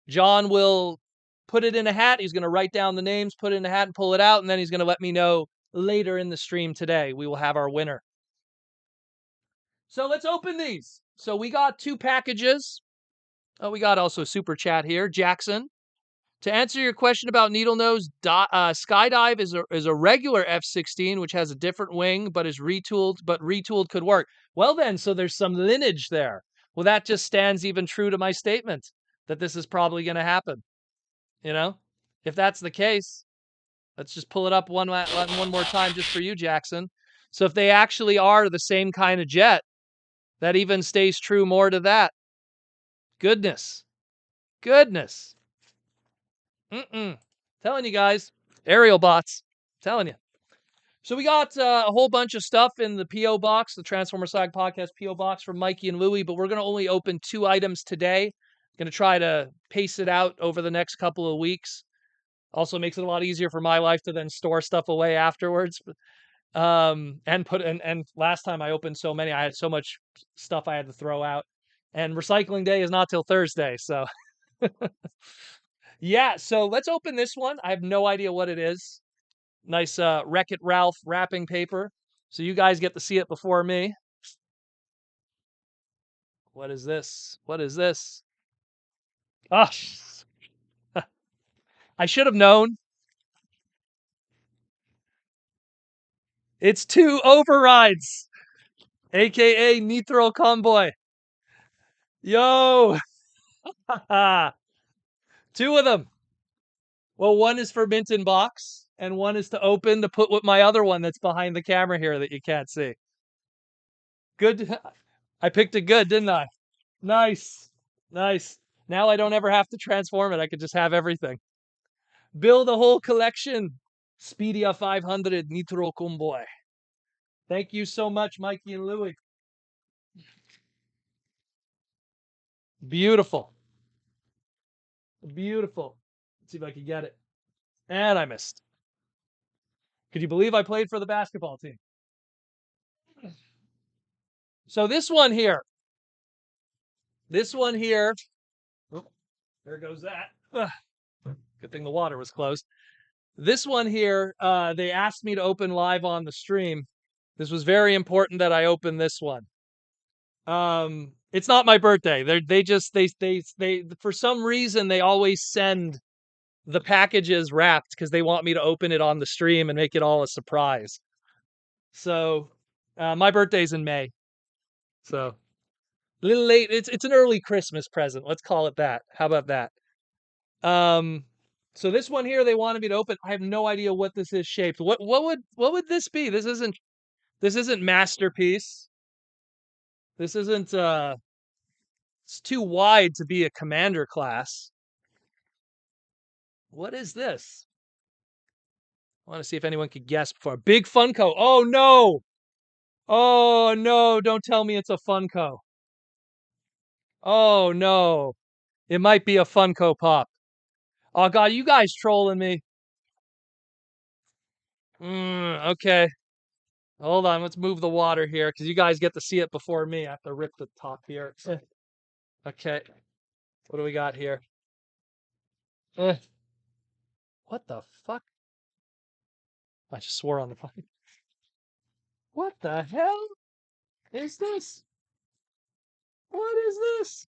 Speaker 2: John will put it in a hat. He's going to write down the names, put it in a hat, and pull it out, and then he's going to let me know later in the stream today. We will have our winner. So let's open these. So we got 2 packages. Oh, we got also a super chat here. Jackson. To answer your question about Needle Nose, Skydive is a regular F-16, which has a different wing, but is retooled, but retooled could work. Well then, so there's some lineage there. Well, that just stands even true to my statement that this is probably going to happen. You know, if that's the case, let's just pull it up one more time just for you, Jackson. So if they actually are the same kind of jet, that even stays true more to that. Goodness. Telling you guys, aerial bots. Telling you. So we got a whole bunch of stuff in the P.O. box, the Transformers Slag Podcast P.O. box from Mikey and Louie, but we're going to only open 2 items today. Going to try to pace it out over the next couple of weeks. Also makes it a lot easier for my life to then store stuff away afterwards. And last time I opened so many, I had so much stuff I had to throw out. And recycling day is not till Thursday, so yeah, so let's open this one. I have no idea what it is. Nice Wreck-It Ralph wrapping paper. So you guys get to see it before me. What is this? What is this? Ah, I should have known. It's 2 overrides, aka Nitro Convoy. Yo, 2 of them. Well, one is for mint in box, and one is to open to put with my other one that's behind the camera here that you can't see. Good. I picked it good, didn't I? Nice. Nice. Now I don't ever have to transform it. I could just have everything. Build a whole collection. Speedia 500 Nitro Convoy. Thank you so much, Mikey and Louie. Beautiful. Beautiful. Let's see if I can get it. And I missed. Could you believe I played for the basketball team? So this one here. Oh, there goes that. Ugh. Good thing the water was closed. This one here, they asked me to open live on the stream. This was very important that I open this one. It's not my birthday. They for some reason they always send the packages wrapped because they want me to open it on the stream and make it all a surprise. So, my birthday's in May. So, a little late. It's an early Christmas present. Let's call it that. How about that? So this one here they wanted me to open. I have no idea what this is shaped. What would this be? This isn't Masterpiece. This isn't it's too wide to be a commander class. What is this? I want to see if anyone could guess before. Big Funko. Oh no. Oh no, don't tell me it's a Funko. Oh no. It might be a Funko Pop. Oh god, you guys trolling me. Okay. Hold on, let's move the water here because you guys get to see it before me. I have to rip the top here. Okay. What do we got here? What the fuck? I just swore on the phone. What the hell is this? What is this?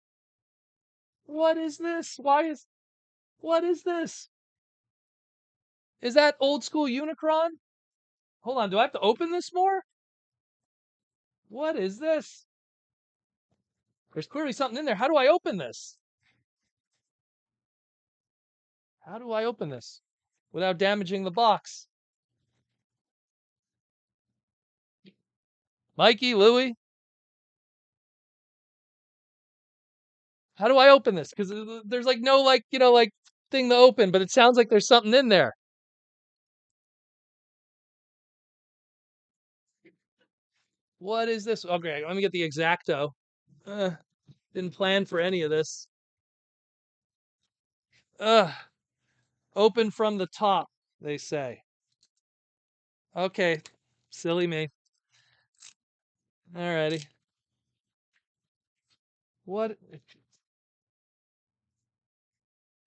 Speaker 2: What is this? What is this? Is that old school Unicron? Hold on, do I have to open this more? What is this? There's clearly something in there. How do I open this? How do I open this without damaging the box? Mikey, Louie? How do I open this? Because there's like no thing to open, but it sounds like there's something in there. What is this? Okay, let me get the X-Acto. Didn't plan for any of this. Open from the top, they say. Okay, silly me. Alrighty. What?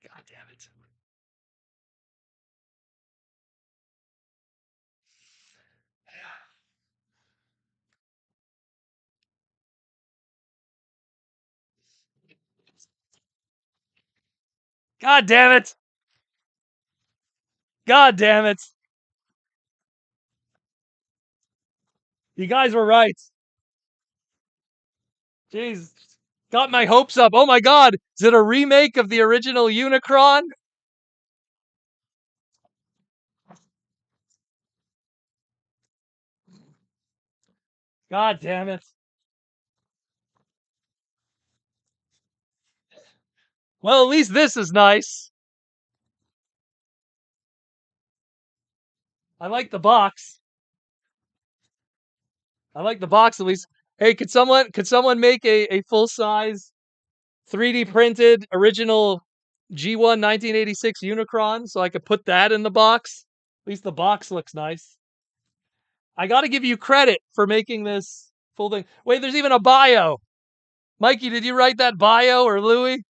Speaker 2: God damn it. God damn it. God damn it. You guys were right. Jeez. Got my hopes up. Oh my god. Is it a remake of the original Unicron? God damn it. Well, at least this is nice. I like the box. I like the box at least. Hey, could someone make a full size 3D printed original G1 1986 Unicron so I could put that in the box? At least the box looks nice. I got to give you credit for making this full thing. Wait, there's even a bio. Mikey, did you write that bio or Louie?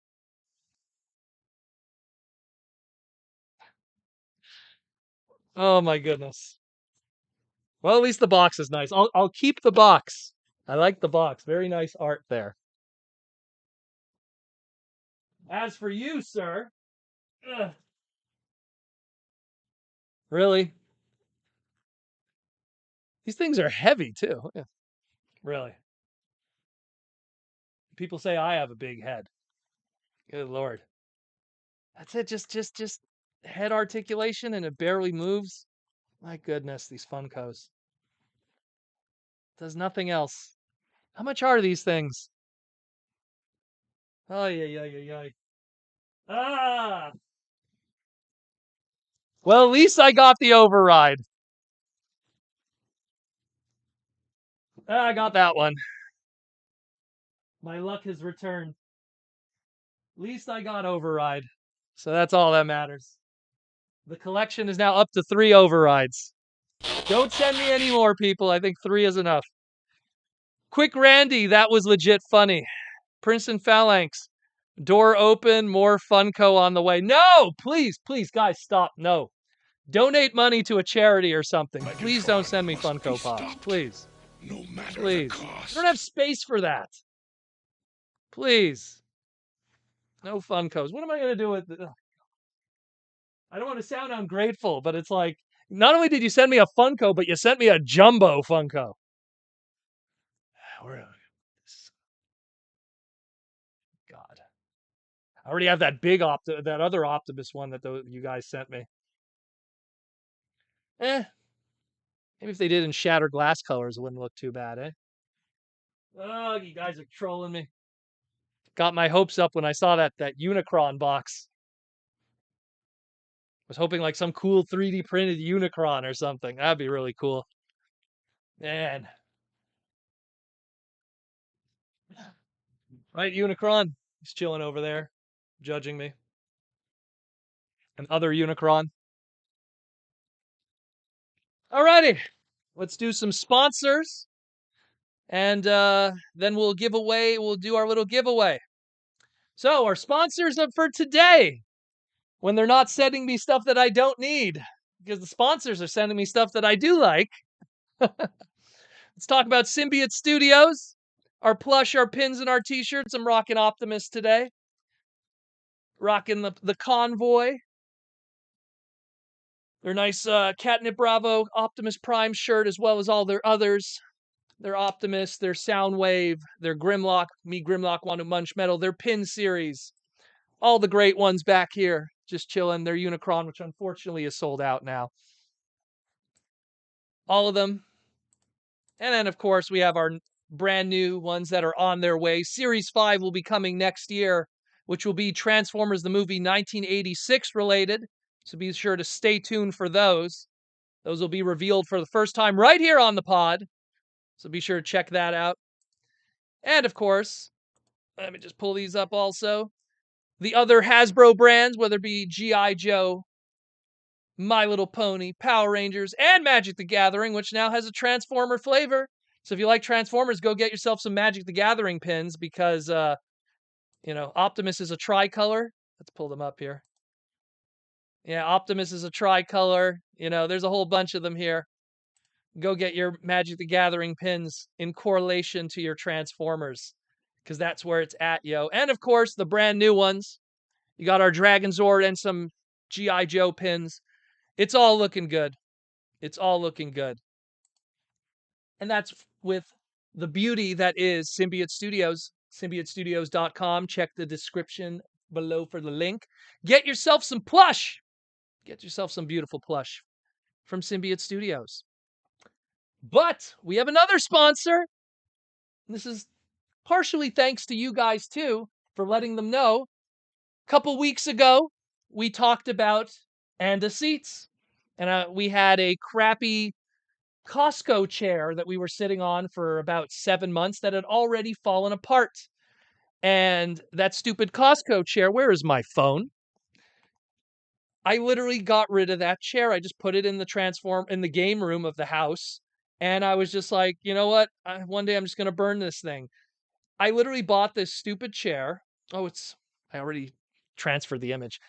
Speaker 2: Oh my goodness. Well, at least the box is nice. I'll keep the box. I like the box. Very nice art there. As for you, sir. Ugh. Really? These things are heavy too. Yeah. Really. People say I have a big head. Good lord. That's it. Just head articulation and it barely moves. My goodness, these Funkos. Does nothing else. How much are these things? Oh yeah. Ah. Well, at least I got the override. I got that one. My luck has returned. At least I got override. So that's all that matters. The collection is now up to 3 overrides. Don't send me any more, people. I think 3 is enough. Quick Randy, that was legit funny. Princeton Phalanx. Door open, more Funko on the way. No, please, guys, stop. No. Donate money to a charity or something.
Speaker 3: Megatron
Speaker 2: Please don't send me
Speaker 3: must be
Speaker 2: Funko Pops.
Speaker 3: stopped,
Speaker 2: Please.
Speaker 3: no matter
Speaker 2: Please.
Speaker 3: the
Speaker 2: I
Speaker 3: cost.
Speaker 2: don't have space for that. Please. No Funkos. What am I going to do with it? I don't want to sound ungrateful, but it's like, not only did you send me a Funko, but you sent me a jumbo Funko. God. I already have that big that other Optimus one that you guys sent me. Maybe if they did in shattered glass colors, it wouldn't look too bad, eh? Oh, you guys are trolling me. Got my hopes up when I saw that Unicron box. Was hoping like some cool 3D printed Unicron or something. That'd be really cool. Man. Right, Unicron? He's chilling over there, judging me. And other Unicron. Alrighty. Let's do some sponsors. And then we'll do our little giveaway. So, our sponsors for today, when they're not sending me stuff that I don't need, because the sponsors are sending me stuff that I do like. Let's talk about Symbiote Studios, our plush, our pins, and our t-shirts. I'm rocking Optimus today. Rocking the Convoy. Their nice Catnip Bravo Optimus Prime shirt, as well as all their others. Their Optimus, their Soundwave, their Grimlock, me Grimlock want to munch metal, their pin series. All the great ones back here, just chilling. Their Unicron, which unfortunately is sold out now. All of them. And then, of course, we have our brand new ones that are on their way. Series 5 will be coming next year, which will be Transformers the movie 1986 related. So be sure to stay tuned for those. Those will be revealed for the first time right here on the pod. So be sure to check that out. And, of course, let me just pull these up also. The other Hasbro brands, whether it be G.I. Joe, My Little Pony, Power Rangers, and Magic the Gathering, which now has a Transformer flavor. So if you like Transformers, go get yourself some Magic the Gathering pins because, Optimus is a tricolor. Let's pull them up here. Yeah, Optimus is a tricolor. There's a whole bunch of them here. Go get your Magic the Gathering pins in correlation to your Transformers because that's where it's at, yo. And, of course, the brand new ones. You got our Dragon Zord and some G.I. Joe pins. It's all looking good. It's all looking good. And that's with the beauty that is Symbiote Studios, symbiotestudios.com. Check the description below for the link. Get yourself some plush. Get yourself some beautiful plush from Symbiote Studios. But we have another sponsor. This is partially thanks to you guys, too, for letting them know. A couple weeks ago, we talked about Anda seats. And we had a crappy Costco chair that we were sitting on for about 7 months that had already fallen apart. And that stupid Costco chair, where is my phone? I literally got rid of that chair. I just put it in the game room of the house. And I was just like, you know what? One day I'm just going to burn this thing. I literally bought this stupid chair. I already transferred the image.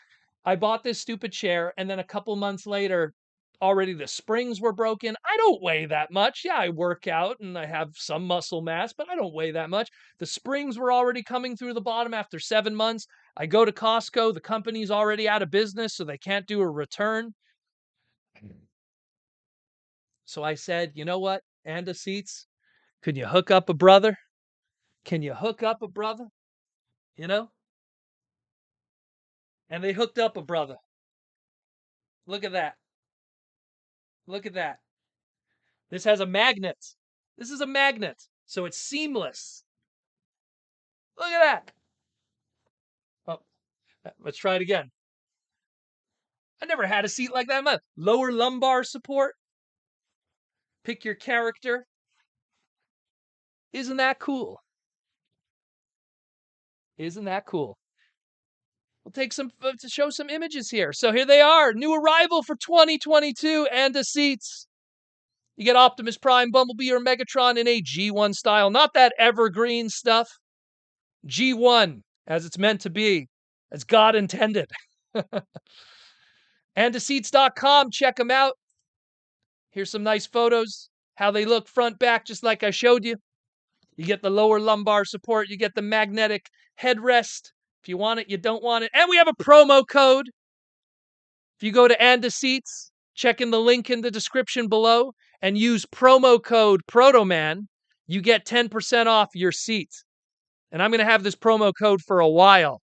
Speaker 2: I bought this stupid chair, and then a couple months later, already the springs were broken. I don't weigh that much. Yeah, I work out and I have some muscle mass, but I don't weigh that much. The springs were already coming through the bottom after 7 months. I go to Costco. The company's already out of business, so they can't do a return. So I said, you know what? Anda Seats, can you hook up a brother? Can you hook up a brother? And they hooked up a brother. Look at that. Look at that. This has a magnet. This is a magnet, so it's seamless. Look at that. Oh, let's try it again. I never had a seat like that. Lower lumbar support. Pick your character. Isn't that cool? Isn't that cool? We'll take some to show some images here. So here they are. New arrival for 2022 Anda seats. You get Optimus Prime, Bumblebee, or Megatron in a G1 style. Not that evergreen stuff. G1, as it's meant to be. As God intended. Andseats.com, check them out. Here's some nice photos, how they look front, back, just like I showed you. You get the lower lumbar support. You get the magnetic headrest. If you want it, you don't want it. And we have a promo code. If you go to Andseats, check in the link in the description below and use promo code PROTOMAN, you get 10% off your seat. And I'm going to have this promo code for a while.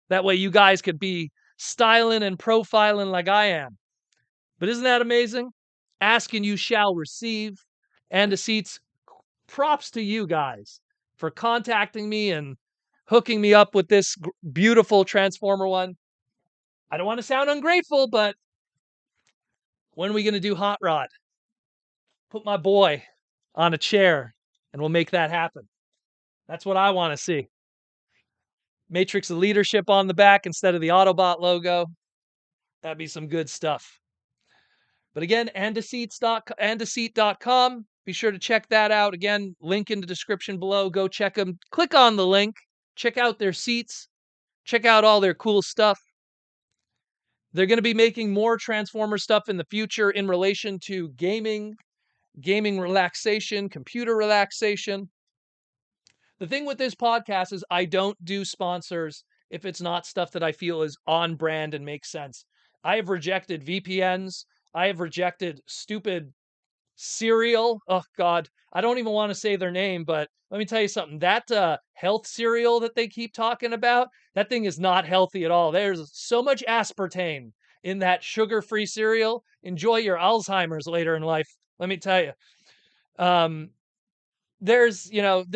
Speaker 2: That way you guys could be styling and profiling like I am. But isn't that amazing? Ask and you shall receive. Andseats, props to you guys for contacting me and hooking me up with this beautiful Transformer one. I don't want to sound ungrateful, but when are we going to do Hot Rod? Put my boy on a chair and we'll make that happen. That's what I want to see. Matrix of Leadership on the back instead of the Autobot logo. That'd be some good stuff. But again, Andseat.com. Be sure to check that out. Again, link in the description below. Go check them. Click on the link. Check out their seats. Check out all their cool stuff. They're going to be making more Transformer stuff in the future in relation to gaming relaxation, computer relaxation. The thing with this podcast is I don't do sponsors if it's not stuff that I feel is on brand and makes sense. I have rejected VPNs. I have rejected stupid cereal. Oh, God. I don't even want to say their name, but let me tell you something. That health cereal that they keep talking about, that thing is not healthy at all. There's so much aspartame in that sugar-free cereal. Enjoy your Alzheimer's later in life. Let me tell you. There's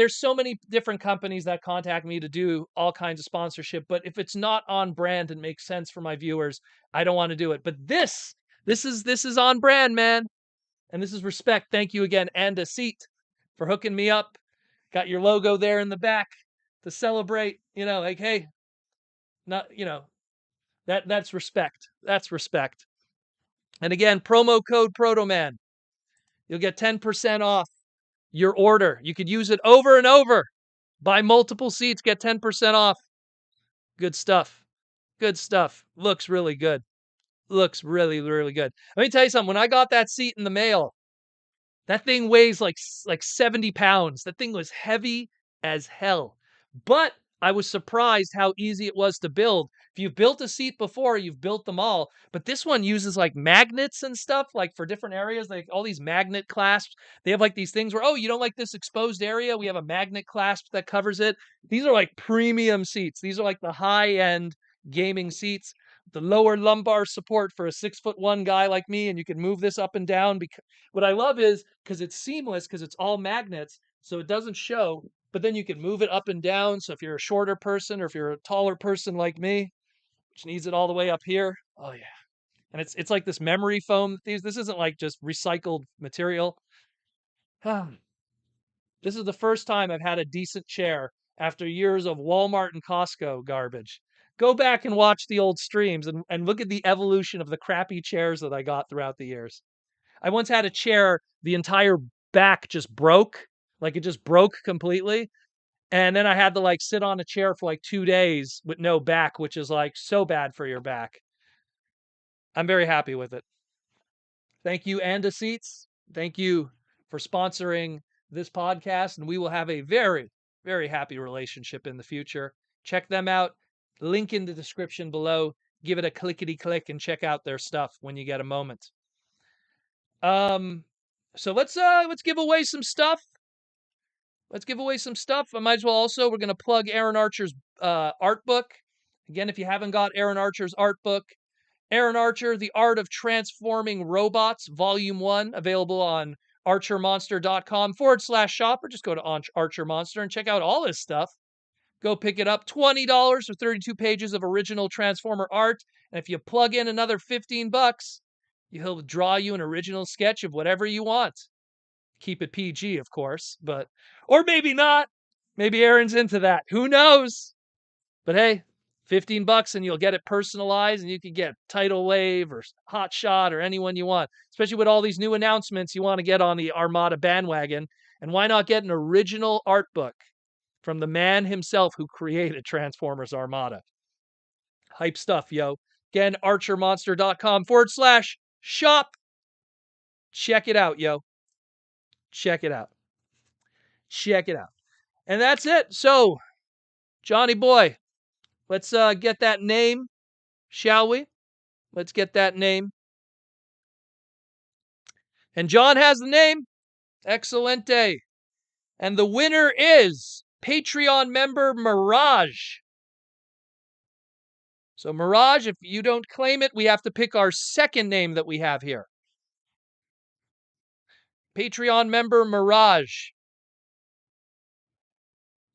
Speaker 2: so many different companies that contact me to do all kinds of sponsorship, but if it's not on brand and makes sense for my viewers, I don't want to do it. But this is on brand, man. And this is respect. Thank you again, Andseat, for hooking me up. Got your logo there in the back to celebrate, like, hey, not, that's respect. That's respect. And again, promo code PROTOMAN. You'll get 10% off your order. You could use it over and over. Buy multiple seats, get 10% off. Good stuff. Good stuff. Looks really good. Looks really, really good. Let me tell you something. When I got that seat in the mail, that thing weighs like 70 pounds. That thing was heavy as hell. But I was surprised how easy it was to build. If you've built a seat before, you've built them all. But this one uses like magnets and stuff, like for different areas, like all these magnet clasps. They have like these things where, oh, you don't like this exposed area? We have a magnet clasp that covers it. These are like premium seats. These are like the high-end gaming seats. The lower lumbar support for a 6'1" guy like me, and you can move this up and down. Because what I love is because it's seamless, because it's all magnets, so it doesn't show. But then you can move it up and down. So if you're a shorter person or if you're a taller person like me, which needs it all the way up here, oh yeah. And it's like this memory foam. This isn't like just recycled material. This is the first time I've had a decent chair after years of Walmart and Costco garbage. Go back and watch the old streams and look at the evolution of the crappy chairs that I got throughout the years. I once had a chair, the entire back just broke. Like it just broke completely. And then I had to like sit on a chair for like 2 days with no back, which is like so bad for your back. I'm very happy with it. Thank you, Andseats. Thank you for sponsoring this podcast. And we will have a very, very happy relationship in the future. Check them out. Link in the description below. Give it a clickety click and check out their stuff when you get a moment. So let's give away some stuff. Let's give away some stuff. I might as well also, we're going to plug Aaron Archer's art book. Again, if you haven't got Aaron Archer's art book, Aaron Archer, The Art of Transforming Robots, Volume 1, available on archermonster.com/shop, or just go to Archer Monster and check out all his stuff. Go pick it up. $20 for 32 pages of original Transformer art. And if you plug in another $15, he'll draw you an original sketch of whatever you want. Keep it PG, of course, or maybe not. Maybe Aaron's into that. Who knows? But hey, $15 and you'll get it personalized, and you can get Tidal Wave or Hot Shot or anyone you want, especially with all these new announcements you want to get on the Armada bandwagon. And why not get an original art book from the man himself who created Transformers Armada? Hype stuff, yo. Again, archermonster.com/shop. Check it out, yo. Check it out. Check it out. And that's it. So, Johnny boy, let's get that name, shall we? Let's get that name. And John has the name. Excelente. And the winner is Patreon member Mirage. So, Mirage, if you don't claim it, we have to pick our second name that we have here. Patreon member Mirage.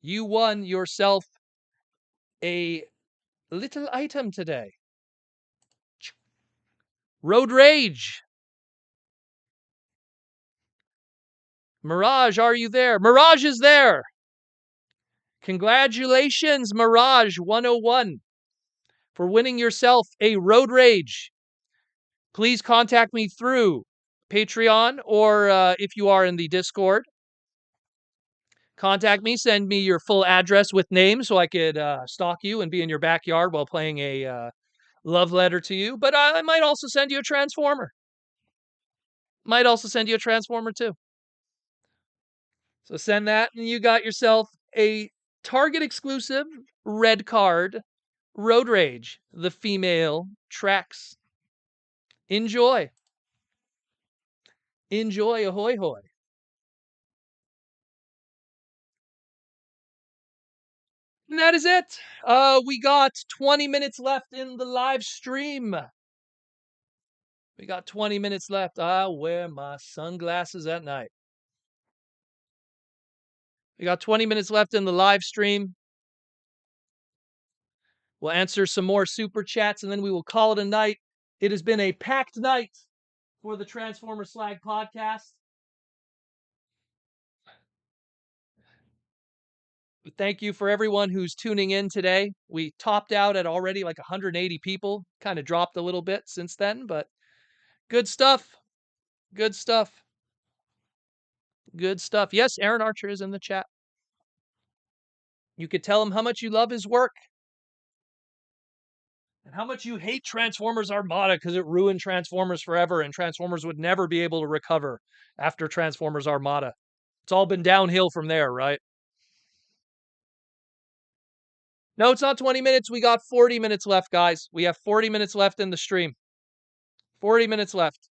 Speaker 2: You won yourself a little item today. Road Rage. Mirage, are you there? Mirage is there. Congratulations, Mirage 101, for winning yourself a Road Rage. Please contact me through Patreon or if you are in the Discord. Contact me, send me your full address with name so I could stalk you and be in your backyard while playing a love letter to you. But I might also send you a Transformer. Might also send you a Transformer too. So send that, and you got yourself a Target exclusive red card, Road Rage, the female tracks. Enjoy. Enjoy, ahoy hoy. And that is it. We got 20 minutes left in the live stream. We got 20 minutes left. I wear my sunglasses at night. We got 20 minutes left in the live stream. We'll answer some more super chats and then we will call it a night. It has been a packed night for the Transformers Slag podcast. Thank you for everyone who's tuning in today. We topped out at already like 180 people. Kind of dropped a little bit since then, but good stuff. Good stuff. Good stuff. Yes, Aaron Archer is in the chat. You could tell him how much you love his work and how much you hate Transformers Armada because it ruined Transformers forever and Transformers would never be able to recover after Transformers Armada. It's all been downhill from there, right? No, it's not 20 minutes. We got 40 minutes left, guys. We have 40 minutes left in the stream. 40 minutes left.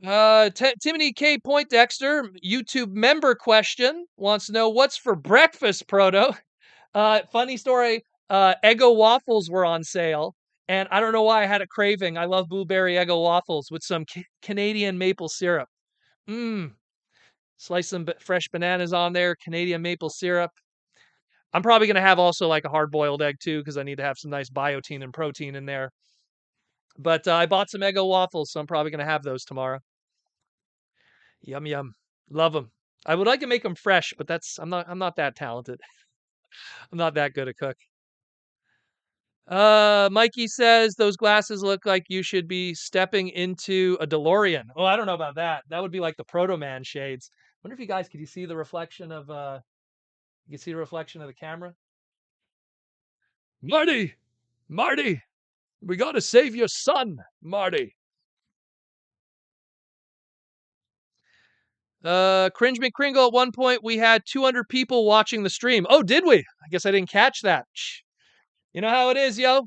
Speaker 2: Timothy K. Poindexter, YouTube member question, wants to know what's for breakfast, Proto. Funny story. Eggo waffles were on sale, and I don't know why I had a craving. I love blueberry Eggo waffles with some Canadian maple syrup. Slice some fresh bananas on there, Canadian maple syrup. I'm probably going to have also like a hard-boiled egg too because I need to have some nice biotin and protein in there. But I bought some Eggo waffles, so I'm probably going to have those tomorrow. Yum yum. Love them. I would like to make them fresh, but I'm not that talented. I'm not that good a cook. Mikey says those glasses look like you should be stepping into a DeLorean. Oh, I don't know about that. That would be like the Proto Man shades. Wonder if you guys could you see the reflection of you can see the reflection of the camera? Marty! Marty! We gotta save your son, Marty. Cringe McCringle, at one point we had 200 people watching the stream. Oh, did we? I guess I didn't catch that. You know how it is, yo.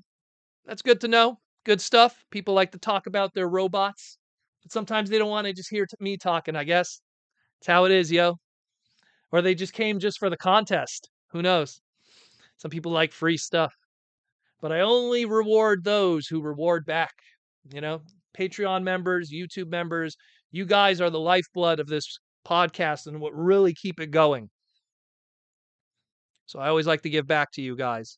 Speaker 2: That's good to know. Good stuff. People like to talk about their robots. But sometimes they don't want to just hear me talking, I guess. That's how it is, yo. Or they just came just for the contest. Who knows? Some people like free stuff. But I only reward those who reward back. You know, Patreon members, YouTube members, you guys are the lifeblood of this podcast and what really keep it going. So I always like to give back to you guys.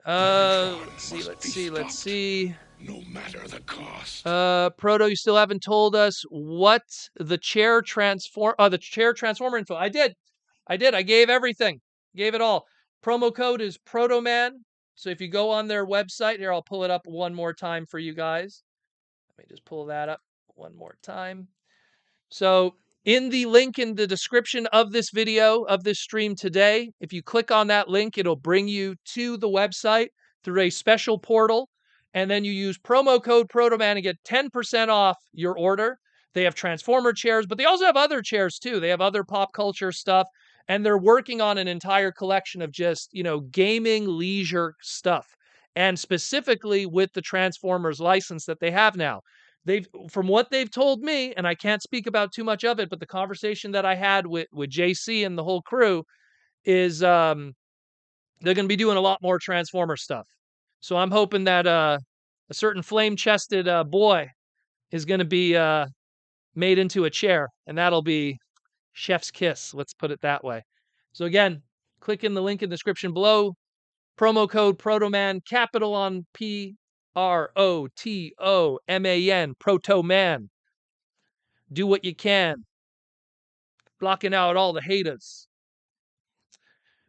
Speaker 2: Let's see.
Speaker 3: No matter the cost.
Speaker 2: Proto, you still haven't told us what the chair transformer info. I did. I gave everything. Gave it all. Promo code is ProtoMan. So if you go on their website, here, I'll pull it up one more time for you guys. Let me just pull that up one more time. So In the link in the description of this video, of this stream today, if you click on that link, it'll bring you to the website through a special portal. And then you use promo code ProtoMan and get 10% off your order. They have Transformer chairs, but they also have other chairs too. They have other pop culture stuff. And they're working on an entire collection of just, gaming leisure stuff. And specifically with the Transformers license that they have now. From what they've told me, and I can't speak about too much of it, but the conversation that I had with JC and the whole crew is they're going to be doing a lot more Transformer stuff. So I'm hoping that a certain flame-chested boy is going to be made into a chair, and that'll be chef's kiss. Let's put it that way. So again, click in the link in the description below. Promo code ProtoMan, capital on PROTOMAN, ProtoMan. Do what you can. Blocking out all the haters.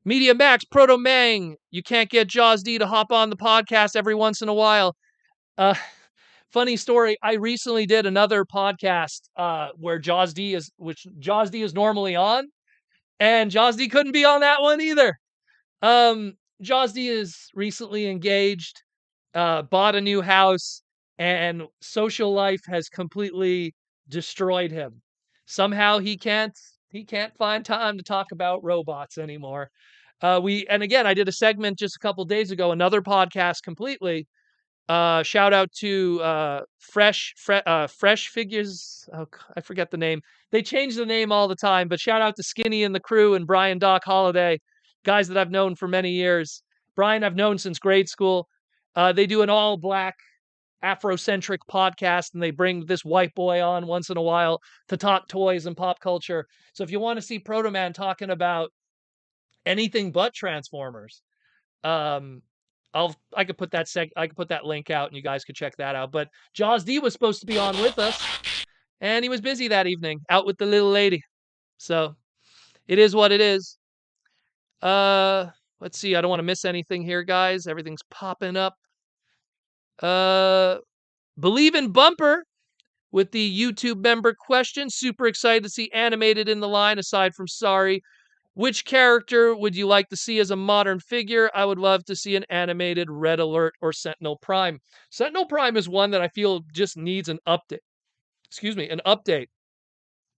Speaker 2: Media Max, ProtoMang. You can't get Jaws D to hop on the podcast every once in a while. Funny story. I recently did another podcast where Jaws D is normally on, and Jaws D couldn't be on that one either. Jaws D is recently engaged, bought a new house, and social life has completely destroyed him. Somehow he can't find time to talk about robots anymore. And again, I did a segment just a couple days ago, another podcast completely. Shout out to Fresh Figures. Oh, I forget the name. They change the name all the time, but shout out to Skinny and the crew and Brian Doc Holiday, guys that I've known for many years. Brian I've known since grade school. They do an all black Afrocentric podcast, and they bring this white boy on once in a while to talk toys and pop culture. So if you want to see ProtoMan talking about anything but Transformers, I could put that link out, and you guys could check that out. But Jaws D was supposed to be on with us, and he was busy that evening, out with the little lady. So it is what it is. Let's see. I don't want to miss anything here, guys. Everything's popping up. Believe in Bumper with the YouTube member question. Super excited to see animated in the line aside from Sorry. Which character would you like to see as a modern figure? I would love to see an animated Red Alert or Sentinel Prime. Sentinel Prime is one that I feel just needs an update. An update.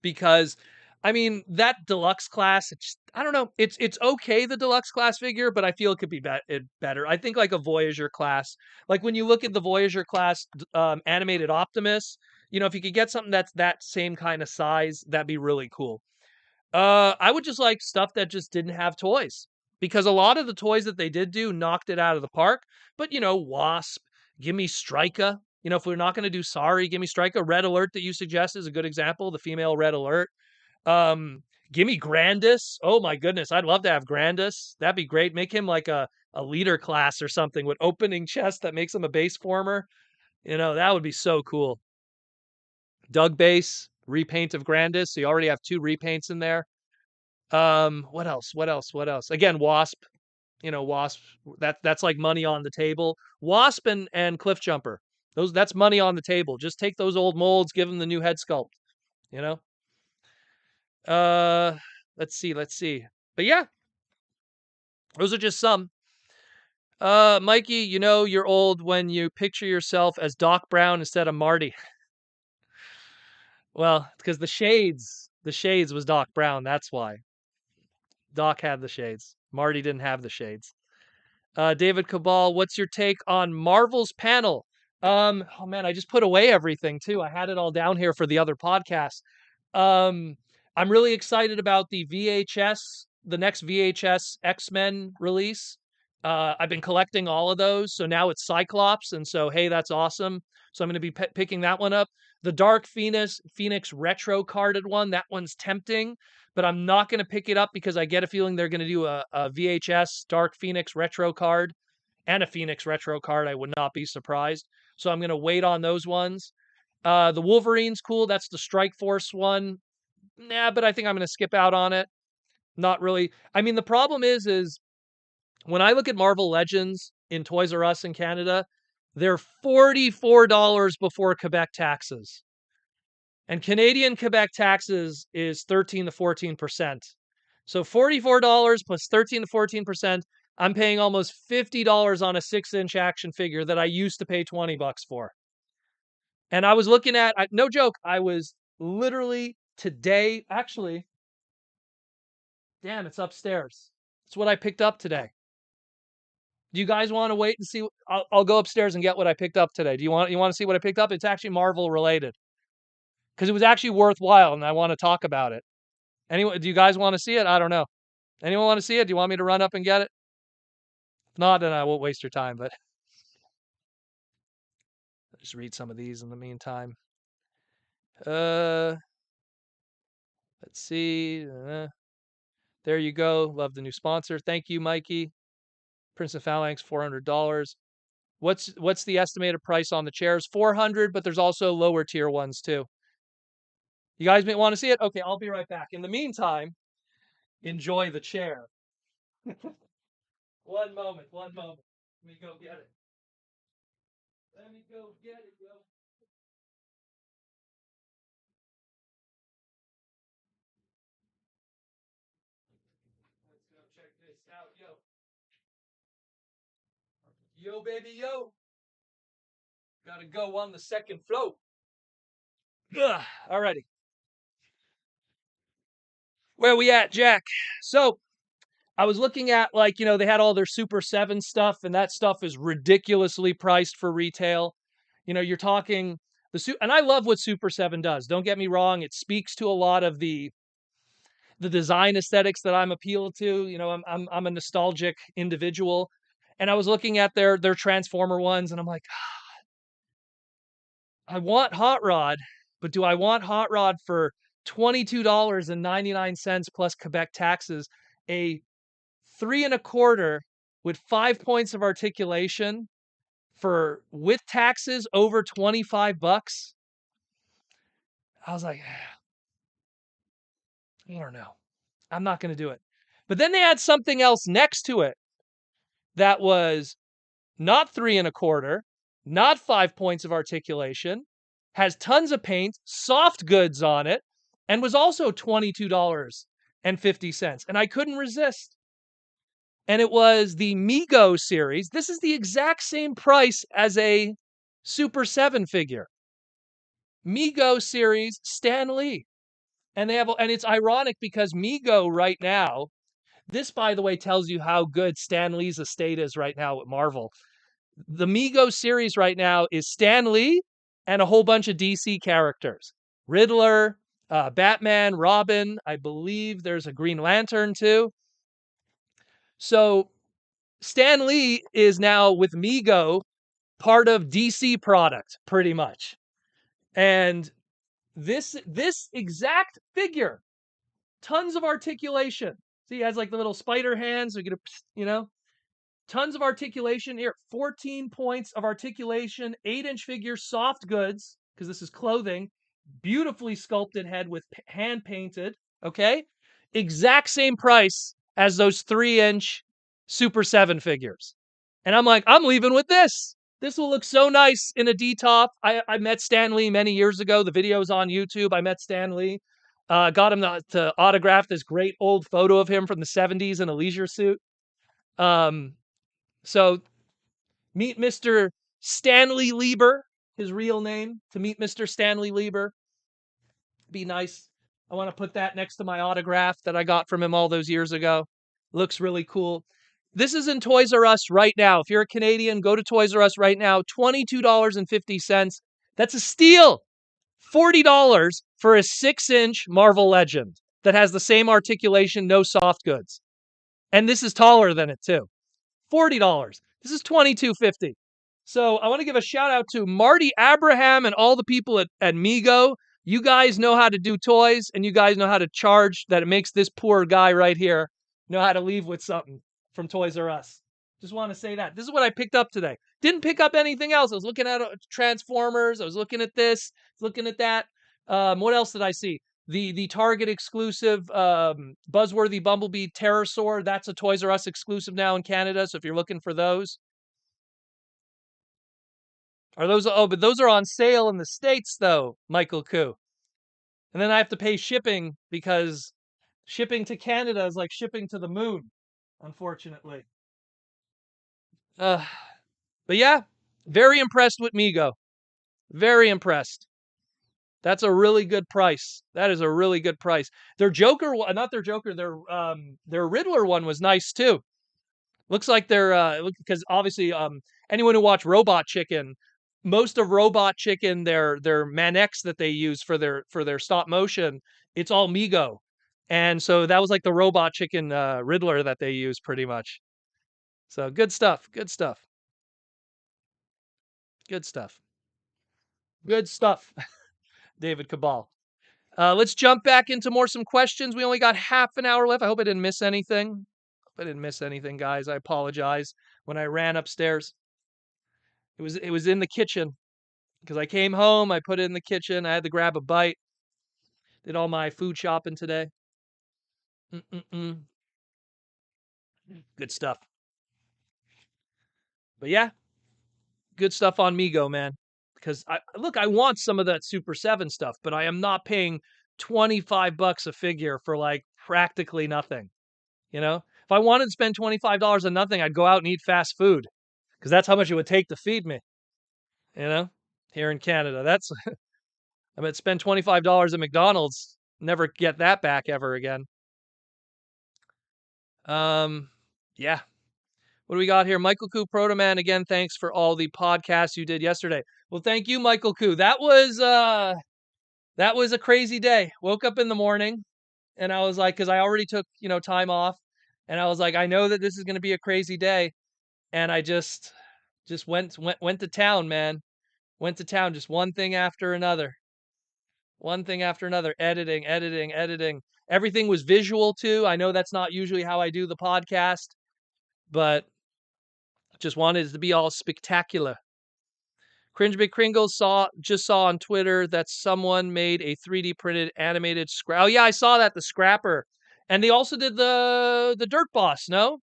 Speaker 2: Because, I mean, that deluxe class, I don't know. It's okay, the deluxe class figure, but I feel it could be better. I think like a Voyager class. Like when you look at the Voyager class animated Optimus, if you could get something that's that same kind of size, that'd be really cool. I would just like stuff that just didn't have toys, because a lot of the toys that they did do knocked it out of the park. But Wasp, give me Strika. If we're not going to do Sorry, give me Strika. Red Alert that you suggest is a good example. The female Red Alert. Give me Grandis. Oh my goodness, I'd love to have Grandis. That'd be great. Make him like a leader class or something with opening chest that makes him a base former. That would be so cool. Doug Base. Repaint of Grandis. So you already have 2 repaints in there. What else? Again, Wasp. Wasp. That's like money on the table. Wasp and Cliff Jumper. That's money on the table. Just take those old molds, give them the new head sculpt. Let's see. But yeah, those are just some. Mikey, you're old when you picture yourself as Doc Brown instead of Marty. Well, because the shades was Doc Brown. That's why. Doc had the shades. Marty didn't have the shades. David Cabal, what's your take on Marvel's panel? Oh man, I just put away everything too. I had it all down here for the other podcast. I'm really excited about the next VHS X-Men release. I've been collecting all of those, so now it's Cyclops, and so hey, that's awesome. So I'm going to be picking that one up. The Dark Phoenix retro carded one, that one's tempting, but I'm not going to pick it up because I get a feeling they're going to do a VHS Dark Phoenix retro card and a Phoenix retro card. I would not be surprised. So I'm going to wait on those ones. The Wolverine's cool. That's the Strike Force one. Nah, but I think I'm going to skip out on it. Not really. I mean, the problem is when I look at Marvel Legends in Toys R Us in Canada, they're $44 before Quebec taxes. And Canadian Quebec taxes is 13 to 14%. So $44 plus 13 to 14%. I'm paying almost $50 on a 6-inch action figure that I used to pay $20 for. And I was looking at, no joke, I was literally today, actually, damn, it's upstairs. It's what I picked up today. Do you guys want to wait and see? I'll go upstairs and get what I picked up today. You want to see what I picked up? It's actually Marvel related because it was actually worthwhile, and I want to talk about it. Anyway, do you guys want to see it? I don't know. Anyone want to see it? Do you want me to run up and get it? If not, then I won't waste your time. But I'll just read some of these in the meantime. Let's see. There you go. Love the new sponsor. Thank you, Mikey. Prince of Phalanx, $400. What's the estimated price on the chairs? $400, but there's also lower tier ones too. You guys may want to see it? Okay, I'll be right back. In the meantime, enjoy the chair. One moment. Let me go get it. Let me go get it, yo. Let's go check this out, yo. Yo, baby, yo. Gotta go on the second floor. Alrighty. Where we at, Jack? So, I was looking at, like, they had all their Super 7 stuff, and that stuff is ridiculously priced for retail. You're talking and I love what Super 7 does. Don't get me wrong. It speaks to a lot of the design aesthetics that I'm appealed to. I'm a nostalgic individual. And I was looking at their Transformer ones, and I'm like, I want Hot Rod, but do I want Hot Rod for $22.99 plus Quebec taxes, a 3 1/4 with 5 points of articulation for with taxes over $25? I was like, I don't know. I'm not going to do it. But then they had something else next to it that was not 3 1/4, not 5 points of articulation, has tons of paint, soft goods on it, and was also $22.50. And I couldn't resist. And it was the Mego series. This is the exact same price as a Super 7 figure. Mego series Stan Lee. And it's ironic because Mego right now, this, by the way, tells you how good Stan Lee's estate is right now with Marvel. The Mego series right now is Stan Lee and a whole bunch of DC characters. Riddler, Batman, Robin, I believe there's a Green Lantern too. So Stan Lee is now with Mego part of DC product, pretty much. And this exact figure, tons of articulation. See, he has like the little spider hands. So you get tons of articulation here. 14 points of articulation, 8-inch figure, soft goods, because this is clothing. Beautifully sculpted head with hand painted. Okay, exact same price as those 3-inch Super 7 figures. And I'm like, I'm leaving with this. This will look so nice in a D-top. I met Stan Lee many years ago. The video's on YouTube. I met Stan Lee. Got him to autograph this great old photo of him from the 70s in a leisure suit. So meet Mr. Stanley Lieber, his real name, to meet Mr. Stanley Lieber. Be nice. I want to put that next to my autograph that I got from him all those years ago. Looks really cool. This is in Toys R Us right now. If you're a Canadian, go to Toys R Us right now. $22.50. That's a steal. $40 for a 6-inch Marvel Legend that has the same articulation, no soft goods. And this is taller than it too. $40. This is $22.50. So I want to give a shout out to Marty Abraham and all the people at Mego. You guys know how to do toys, and you guys know how to charge that it makes this poor guy right here know how to leave with something from Toys R Us. Just want to say that. This is what I picked up today. Didn't pick up anything else. I was looking at Transformers. I was looking at this, looking at that. What else did I see? The Target exclusive Buzzworthy Bumblebee Pterosaur. That's a Toys R Us exclusive now in Canada. So if you're looking for those. Are those? Oh, but those are on sale in the States, though, Michael Koo. And then I have to pay shipping because shipping to Canada is like shipping to the moon, unfortunately. Uh, but yeah, very impressed with Mego. Very impressed. That's a really good price. That is a really good price. Their Joker, not their Joker, their Riddler one was nice too. Looks like they're because obviously anyone who watched Robot Chicken, most of Robot Chicken, their Manex that they use for their stop motion, it's all Mego. And so that was like the Robot Chicken Riddler that they use pretty much. So good stuff. Good stuff. Good stuff. Good stuff. David Cabal. Let's jump back into some questions. We only got half an hour left. I hope I didn't miss anything. Hope I didn't miss anything, guys. I apologize. When I ran upstairs, it was in the kitchen because I came home. I put it in the kitchen. I had to grab a bite. Did all my food shopping today. Mm-mm-mm. Good stuff. But yeah, good stuff on Mego, man. Because I want some of that Super 7 stuff, but I am not paying $25 a figure for like practically nothing. You know, if I wanted to spend $25 on nothing, I'd go out and eat fast food because that's how much it would take to feed me. You know, here in Canada, that's I mean, spend $25 at McDonald's, never get that back ever again. Yeah. What do we got here? Michael Koo, Proto Man, again, thanks for all the podcasts you did yesterday. Well, thank you, Michael Koo. That was a crazy day. Woke up in the morning and I was like, because I already took, time off, and I was like, I know that this is going to be a crazy day, and I just went to town, man. Went to town, just one thing after another. One thing after another, editing, editing, editing. Everything was visual too. I know that's not usually how I do the podcast, but just wanted it to be all spectacular. Cringe Big Kringles just saw on Twitter that someone made a 3D printed animated scrap. Oh yeah, I saw that, the Scrapper. And they also did the Dirt Boss, no?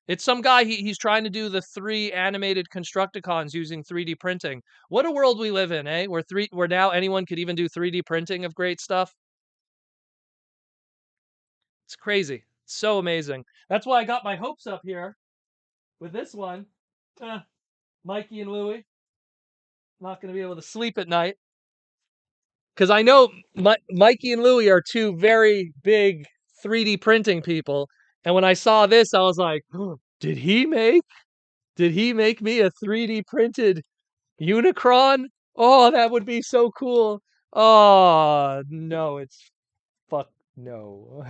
Speaker 2: It's some guy, he's trying to do the 3 animated Constructicons using 3D printing. What a world we live in, eh? Where now anyone could even do 3D printing of great stuff. It's crazy. So amazing. That's why I got my hopes up here with this one. Mikey and Louie. Not going to be able to sleep at night. Because I know Mikey and Louie are 2 very big 3D printing people. And when I saw this, I was like, oh, did he make me a 3D printed Unicron? Oh, that would be so cool. Oh, no, it's fuck no.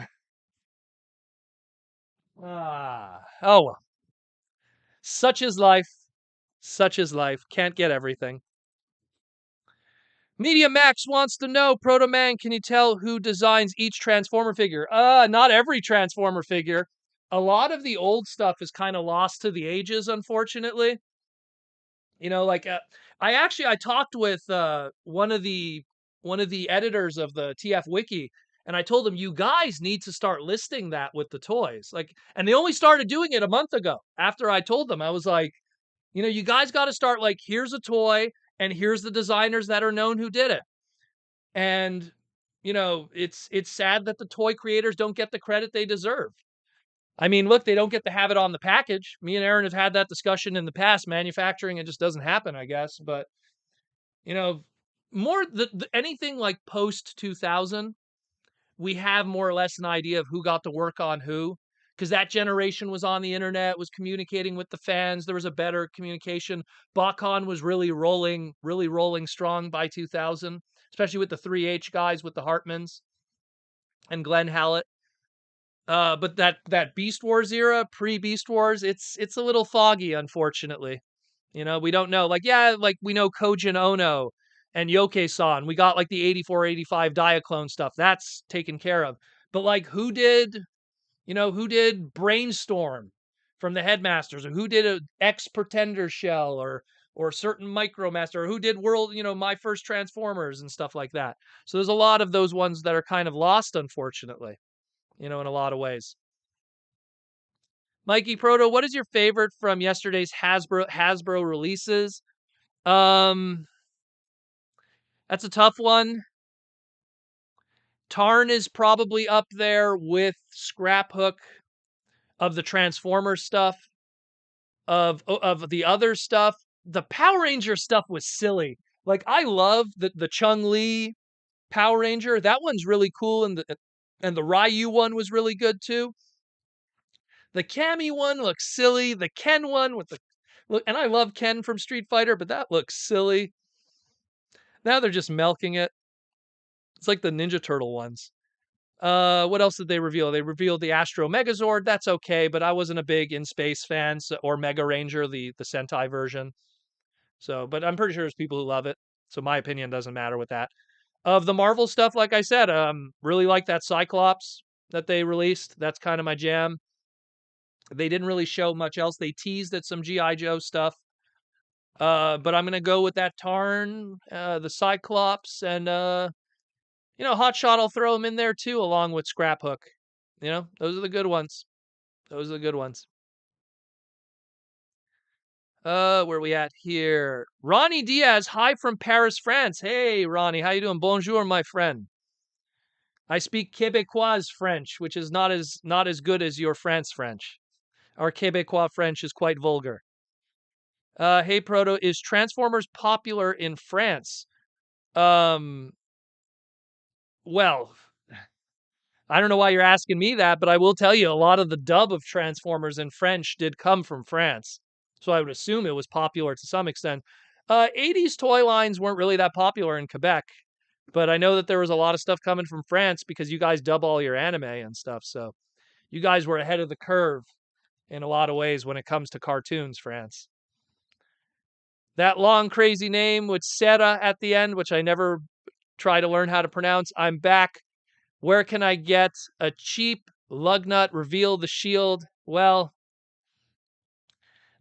Speaker 2: Oh well. Such is life. Such is life. Can't get everything. Media Max wants to know, Proto Man, can you tell who designs each Transformer figure? Not every Transformer figure. A lot of the old stuff is kind of lost to the ages, unfortunately. Like I talked with one of the editors of the TF Wiki, and I told him, you guys need to start listing that with the toys. Like, and they only started doing it a month ago. After I told them, I was like, you guys got to start, like, here's a toy and here's the designers that are known who did it. And it's sad that the toy creators don't get the credit they deserve. I mean, look, they don't get to have it on the package. Me and Aaron have had that discussion in the past. Manufacturing, it just doesn't happen, I guess. But, more anything like post 2000, we have more or less an idea of who got to work on who, because that generation was on the internet, was communicating with the fans. There was a better communication. BotCon was really rolling strong by 2000, especially with the 3H guys, with the Hartmans and Glenn Hallett. But that Beast Wars era, pre-Beast Wars, it's a little foggy, unfortunately. We don't know. Like, yeah, like we know Kojin Ono and Yoke-san. We got like the 84, 85 Diaclone stuff. That's taken care of. But like, who did Brainstorm from the Headmasters, or who did a X Pretender shell, or certain Micromaster, or who did World, My First Transformers and stuff like that. So there's a lot of those ones that are kind of lost, unfortunately. In a lot of ways. Mikey Proto, what is your favorite from yesterday's Hasbro releases? That's a tough one. Tarn is probably up there with Scraphook of the Transformers stuff, of the other stuff. The Power Ranger stuff was silly. Like, I love the Chung-Li Power Ranger. That one's really cool, and the Ryu one was really good too. The Cammy one looks silly. The Ken one with the look, and I love Ken from Street Fighter, but that looks silly. Now they're just milking it. It's like the Ninja Turtle ones. What else did they reveal? They revealed the Astro Megazord. That's okay, but I wasn't a big In Space fan, or Mega Ranger, the Sentai version. So, but I'm pretty sure there's people who love it. So my opinion doesn't matter with that. Of the Marvel stuff, like I said, really like that Cyclops that they released. That's kind of my jam. They didn't really show much else. They teased at some G.I. Joe stuff. But I'm gonna go with that Tarn, the Cyclops, and Hot Shot. I'll throw them in there too, along with Scraphook. Those are the good ones. Those are the good ones. Where are we at here? Ronnie Diaz, hi from Paris, France. Hey, Ronnie, how you doing? Bonjour, my friend. I speak Quebecois French, which is not as good as your France French. Our Quebecois French is quite vulgar. Hey, Proto, is Transformers popular in France? Well, I don't know why you're asking me that, but I will tell you a lot of the dub of Transformers in French did come from France. So I would assume it was popular to some extent. 80s toy lines weren't really that popular in Quebec, but I know that there was a lot of stuff coming from France because you guys dub all your anime and stuff. So you guys were ahead of the curve in a lot of ways when it comes to cartoons, France. That long, crazy name with Serra at the end, which I never try to learn how to pronounce. I'm back. Where can I get a cheap Lugnut? Reveal the shield. Well,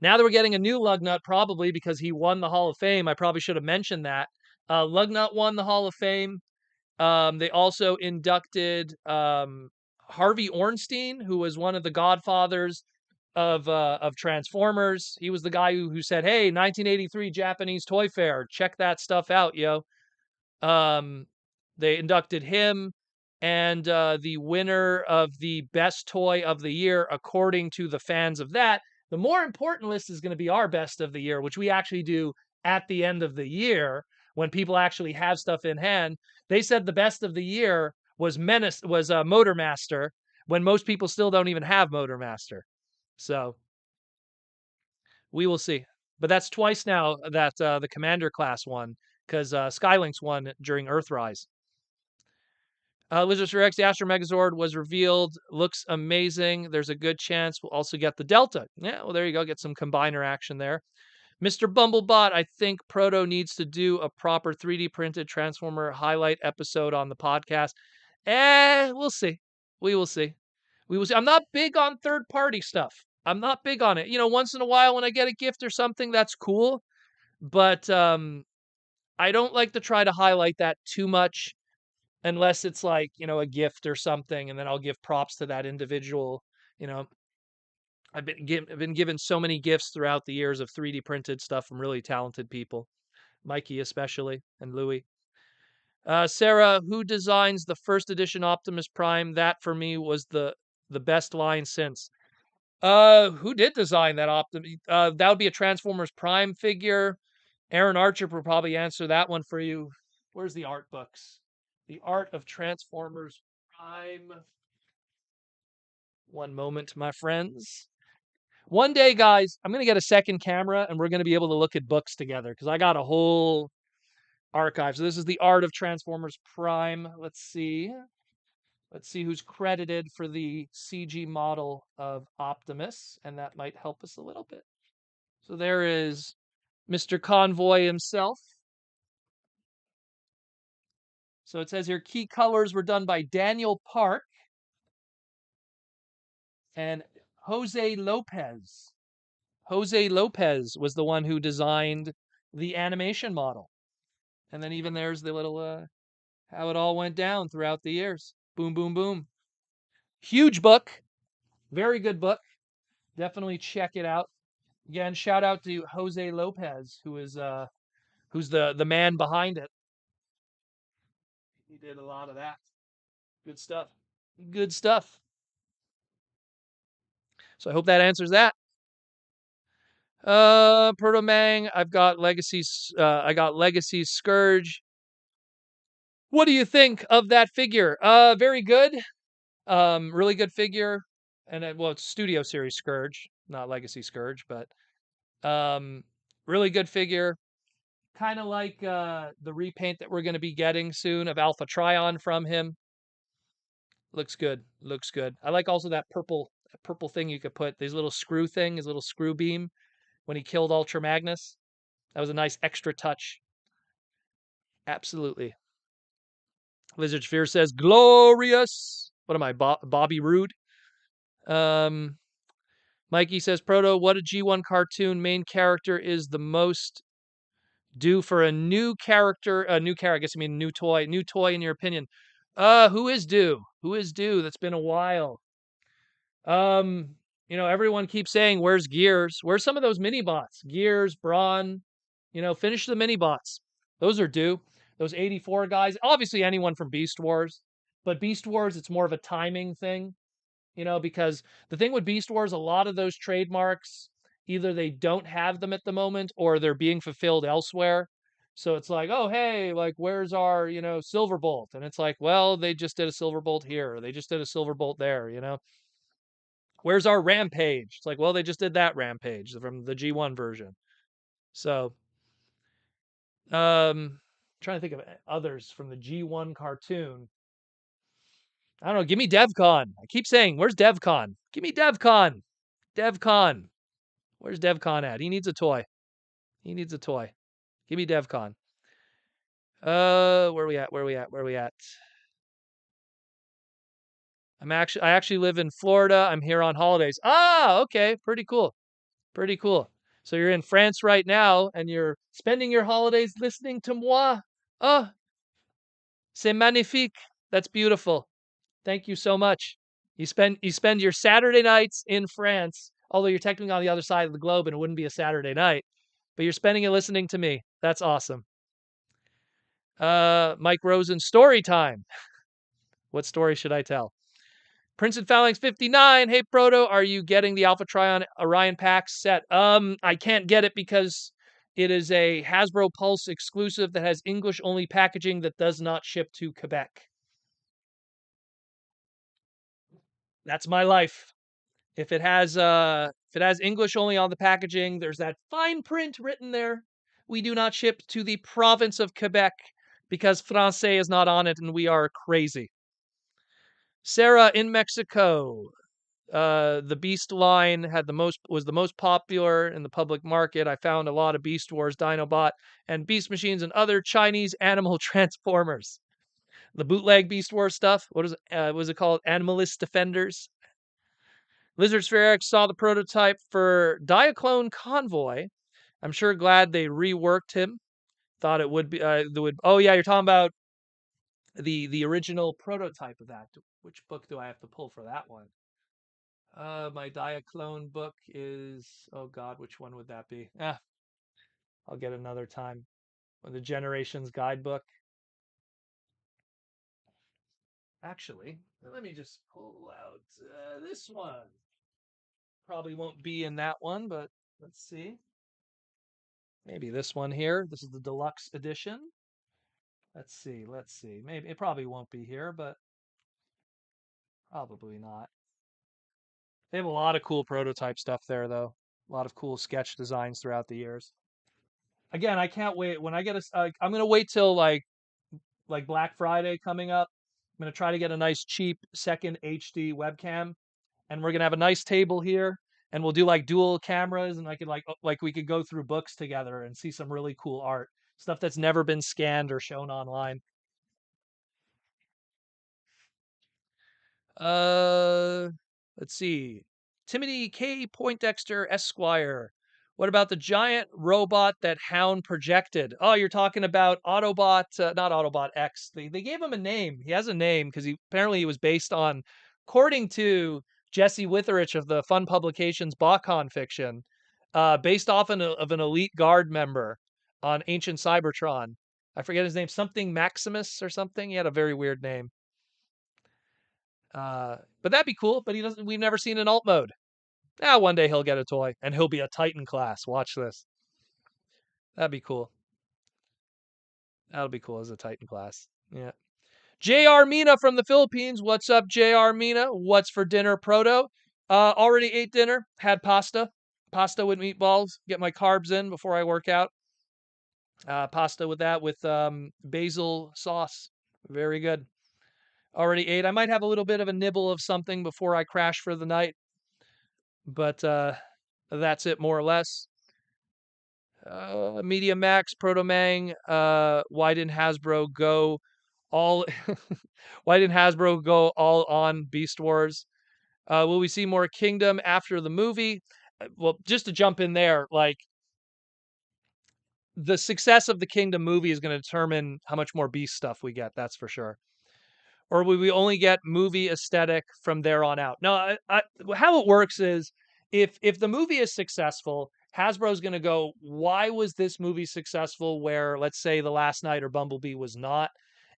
Speaker 2: now that we're getting a new Lugnut, probably because he won the Hall of Fame, I probably should have mentioned that. Lugnut won the Hall of Fame. They also inducted Harvey Ornstein, who was one of the godfathers of Transformers. He was the guy who said, "Hey, 1983 Japanese Toy Fair, check that stuff out, yo." They inducted him, and the winner of the best toy of the year, according to the fans of that. The more important list is going to be our best of the year, which we actually do at the end of the year when people actually have stuff in hand. They said the best of the year was Motor Master, when most people still don't even have Motor Master. So we will see. But that's twice now that the Commander class won, because Skylinks won during Earthrise. Lizard Rex, the Astro Megazord was revealed. Looks amazing. There's a good chance we'll also get the Delta. Yeah, well, there you go. Get some combiner action there. Mr. Bumblebot, I think Proto needs to do a proper 3D printed Transformer highlight episode on the podcast. We'll see. We will see. We will see. I'm not big on third-party stuff. I'm not big on it. Once in a while when I get a gift or something, that's cool. But I don't like to try to highlight that too much unless it's like, a gift or something, and then I'll give props to that individual. I've been given so many gifts throughout the years of 3D printed stuff from really talented people, Mikey especially, and Louie. Sarah, who designs the first edition Optimus Prime? That for me was the best line since. Who did design that Optimus? That would be a Transformers Prime figure. Aaron Archer will probably answer that one for you. Where's the art books? The Art of Transformers Prime. One moment, my friends. One day, guys, I'm going to get a second camera and we're going to be able to look at books together because I got a whole archive. So this is the Art of Transformers Prime. Let's see. Let's see who's credited for the CG model of Optimus, and that might help us a little bit. So there is Mr. Convoy himself. So it says here, key colors were done by Daniel Park and Jose Lopez. Jose Lopez was the one who designed the animation model. And then even there's the little, how it all went down throughout the years. Boom, boom, boom. Huge book. Very good book. Definitely check it out. Again, shout out to Jose Lopez, who's the man behind it. He did a lot of that. Good stuff. Good stuff. So I hope that answers that. Proto Mang, I've got Legacy's I got Legacy Scourge. What do you think of that figure? Very good. Really good figure. And well, it's Studio Series Scourge, not Legacy Scourge, but really good figure. Kind of like the repaint that we're going to be getting soon of Alpha Trion from him. Looks good. Looks good. I like also that purple thing you could put, his little screw thing, his little screw beam when he killed Ultra Magnus. That was a nice extra touch. Absolutely. Lizard Sphere says, glorious. What am I, Bobby Roode? Mikey says, Proto, what a G1 cartoon main character is the most due for a new character? I guess I mean new toy. New toy in your opinion. Who is due? Who is due? That's been a while. Everyone keeps saying, where's Gears? Where's some of those mini bots? Gears, Brawn, finish the mini bots. Those are due. Those 84 guys. Obviously anyone from Beast Wars. But Beast Wars, it's more of a timing thing, because the thing with Beast Wars, a lot of those trademarks, either they don't have them at the moment or they're being fulfilled elsewhere. So it's like, oh, hey, like, where's our, Silverbolt? And it's like, well, they just did a Silverbolt here. Or they just did a Silverbolt there, Where's our Rampage? It's like, well, they just did that Rampage from the G1 version. So, trying to think of others from the G1 cartoon. I don't know. Give me DevCon. I keep saying, where's DevCon? Give me DevCon. DevCon. Where's DevCon at? He needs a toy. He needs a toy. Give me DevCon. Where we at? Where we at? Where we at? I actually live in Florida. I'm here on holidays. Ah, okay. Pretty cool. Pretty cool. So you're in France right now and you're spending your holidays listening to moi. Oh, c'est magnifique. That's beautiful. Thank you so much. You spend your Saturday nights in France, although you're technically on the other side of the globe and it wouldn't be a Saturday night, but you're spending it listening to me. That's awesome. Mike Rosen, story time. What story should I tell? Prince and Phalanx 59. Hey Proto, are you getting the Alpha Trion Orion Pack set? I can't get it because it is a Hasbro Pulse exclusive that has English only packaging that does not ship to Quebec. That's my life. If it has English only on the packaging, there's that fine print written there. We do not ship to the province of Quebec because Francais is not on it and we are crazy. Sarah in Mexico. The Beast line was the most popular in the public market. I found a lot of Beast Wars, Dinobot, and Beast Machines and other Chinese animal transformers. The bootleg Beast Wars stuff. What was it called? Animalist Defenders. Lizard Sphere X saw the prototype for Diaclone Convoy. I'm sure glad they reworked him. Thought it would be oh yeah, you're talking about the original prototype of that. Which book do I have to pull for that one? My Diaclone book is, oh God, which one would that be? I'll get another time. The Generations Guidebook. Actually, let me just pull out this one. Probably won't be in that one, but let's see. Maybe this one here. This is the deluxe edition. Let's see. Maybe it probably won't be here, but probably not. They have a lot of cool prototype stuff there, though. A lot of cool sketch designs throughout the years. Again, I can't wait. When I get I'm gonna wait till like Black Friday coming up. I'm gonna try to get a nice cheap second HD webcam, and we're gonna have a nice table here, and we'll do like dual cameras, and I could like we could go through books together and see some really cool art, stuff that's never been scanned or shown online. Let's see. Timothy K. Poindexter Esquire. What about the giant robot that Hound projected? Oh, you're talking about Autobot, not Autobot X. They gave him a name. He has a name because he was based on, according to Jesse Witherich of the Fun Publications BotCon fiction, based off of an elite guard member on Ancient Cybertron. I forget his name, something Maximus or something. He had a very weird name. But that'd be cool. But we've never seen an alt mode. One day he'll get a toy and he'll be a Titan class. Watch this. That'd be cool. That'll be cool as a Titan class. Yeah. JR Mina from the Philippines. What's up, JR Mina? What's for dinner, Proto? Already ate dinner. Had pasta. Pasta with meatballs. Get my carbs in before I work out. Pasta with that with basil sauce. Very good. Already ate. I might have a little bit of a nibble of something before I crash for the night. But that's it more or less. Media Max, Protomang, why didn't Hasbro go all why didn't Hasbro go all on Beast Wars? Will we see more Kingdom after the movie? Well, just to jump in there, like the success of the Kingdom movie is going to determine how much more Beast stuff we get, that's for sure. Or will we only get movie aesthetic from there on out? No, how it works is if the movie is successful, Hasbro's going to go, why was this movie successful where, let's say, The Last Knight or Bumblebee was not?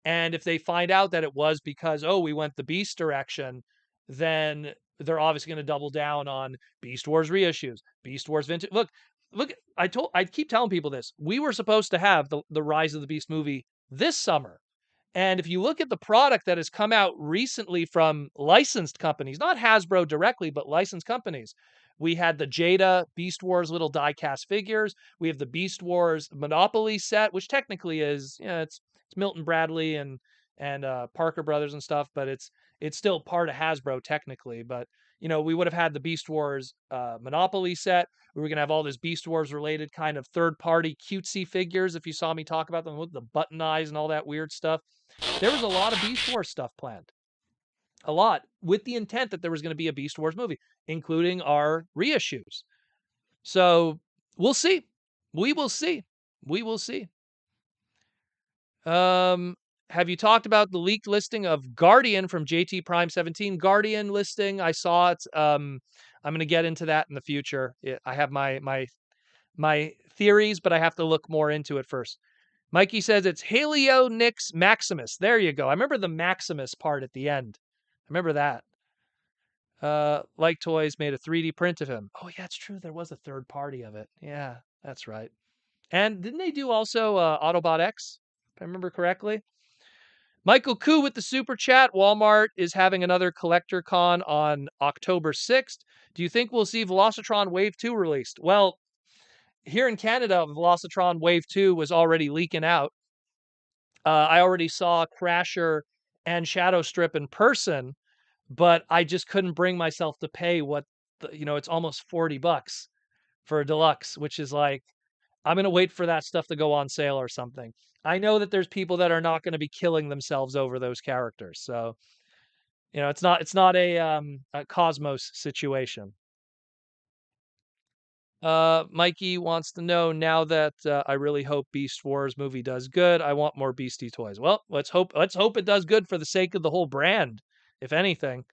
Speaker 2: And if they find out that it was because, we went the Beast direction, then they're obviously going to double down on Beast Wars reissues, Beast Wars vintage. Look, I keep telling people this. We were supposed to have the Rise of the Beast movie this summer. And if you look at the product that has come out recently from licensed companies, not Hasbro directly, but licensed companies, we had the Jada Beast Wars little die-cast figures. We have the Beast Wars Monopoly set, which technically is, it's Milton Bradley and Parker Brothers and stuff, but it's still part of Hasbro technically. But we would have had the Beast Wars Monopoly set. We were going to have all this Beast Wars related kind of third-party cutesy figures, if you saw me talk about them, with the button eyes and all that weird stuff. There was a lot of Beast Wars stuff planned. A lot, with the intent that there was going to be a Beast Wars movie, including our reissues. So we'll see. We will see. We will see. Have you talked about the leaked listing of Guardian from JT Prime 17? Guardian listing, I saw it. I'm going to get into that in the future. I have my theories, but I have to look more into it first. Mikey says it's Halio Nix Maximus. There you go. I remember the Maximus part at the end. I remember that. Like Toys made a 3D print of him. Oh, yeah, it's true. There was a third party of it. Yeah, that's right. And didn't they do also Autobot X, if I remember correctly? Michael Koo with the super chat. Walmart is having another collector con on October 6th. Do you think we'll see Velocitron Wave 2 released? Well, here in Canada, Velocitron Wave 2 was already leaking out. I already saw Crasher and Shadow Strip in person, but I just couldn't bring myself to pay it's almost $40 for a deluxe, which is like, I'm going to wait for that stuff to go on sale or something. I know that there's people that are not going to be killing themselves over those characters. So, it's not a Cosmos situation. Mikey wants to know, now that I really hope Beast Wars movie does good, I want more Beastie toys. Well, let's hope it does good for the sake of the whole brand, if anything.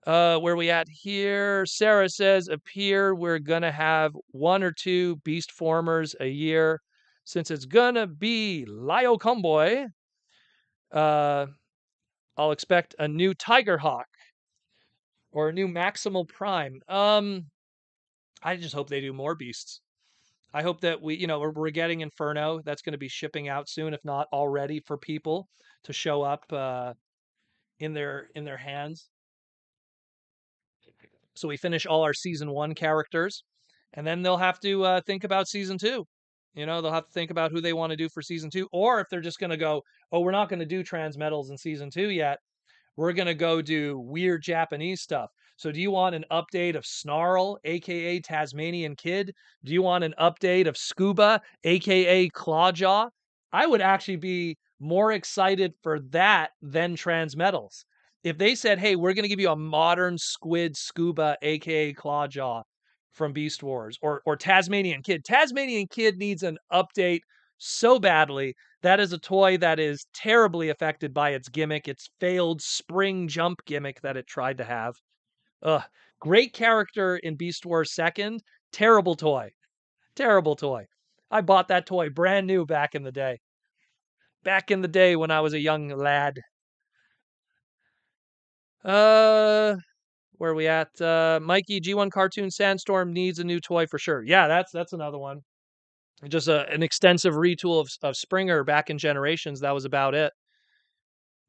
Speaker 2: Where we at here? Sarah says, appear we're gonna have 1 or 2 Beast Formers a year, since it's gonna be Lio Comboy. I'll expect a new Tiger Hawk or a new Maximal Prime. I just hope they do more Beasts. I hope that we're getting Inferno. That's going to be shipping out soon, if not already, for people to show up in their hands. So we finish all our season 1 characters, and then they'll have to think about season 2. They'll have to think about who they want to do for season 2, or if they're just going to go, we're not going to do Transmetals in season 2 yet. We're going to go do weird Japanese stuff. So do you want an update of Snarl, aka Tasmanian Kid? Do you want an update of Scuba, aka Clawjaw? I would actually be more excited for that than Transmetals. If they said, hey, we're going to give you a modern Squid Scuba, aka Clawjaw from Beast Wars, or Tasmanian Kid. Tasmanian Kid needs an update so badly. That is a toy that is terribly affected by its gimmick, its failed spring jump gimmick that it tried to have. Great character in Beast Wars 2nd, terrible toy. Terrible toy. I bought that toy brand new back in the day. Back in the day when I was a young lad. Where are we at? Mikey, G1 Cartoon Sandstorm needs a new toy for sure. Yeah, that's another one. Just an extensive retool of Springer back in Generations. That was about it.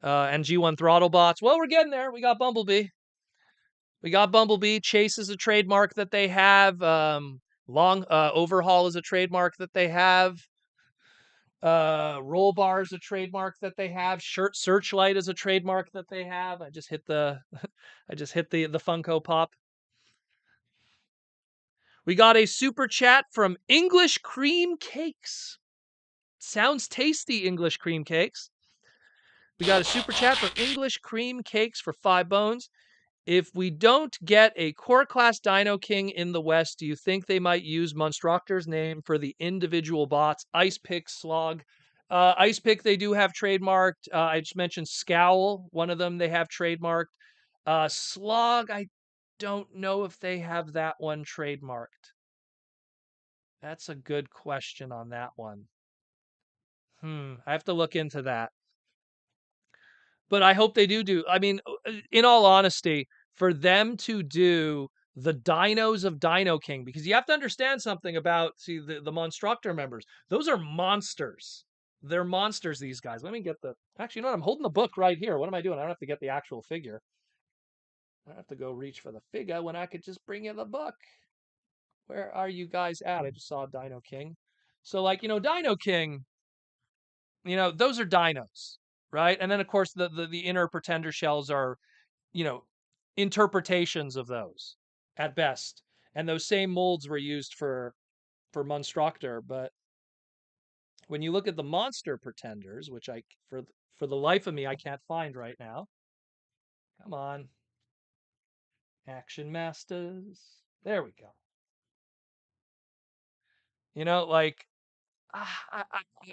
Speaker 2: And G1 Throttlebots. Well, we're getting there. We got Bumblebee. Chase is a trademark that they have. Long Overhaul is a trademark that they have. Roll Bar is a trademark that they have. Shirt Searchlight is a trademark that they have. I just hit the the Funko Pop. We got a super chat from English Cream Cakes. Sounds tasty, English Cream Cakes. We got a super chat from English Cream Cakes for 5 bones. If we don't get a core class Dino King in the West, do you think they might use Monstructor's name for the individual bots? Ice Pick, Slog. Ice Pick, they do have trademarked. I just mentioned Scowl. One of them they have trademarked. Slog, I don't know if they have that one trademarked. That's a good question on that one. I have to look into that. But I hope they do. I mean, in all honesty, for them to do the dinos of Dino King, because you have to understand something about, the Monstructor members. Those are monsters. They're monsters, these guys. Let me get actually, you know what? I'm holding the book right here. What am I doing? I don't have to get the actual figure. I don't have to go reach for the figure when I could just bring you the book. Where are you guys at? I just saw Dino King. So, Dino King, those are dinos, right? And then, of course, the inner pretender shells are, interpretations of those at best. And those same molds were used for Monstructor. But when you look at the monster pretenders, which for the life of me, I can't find right now. Come on. Action Masters. There we go.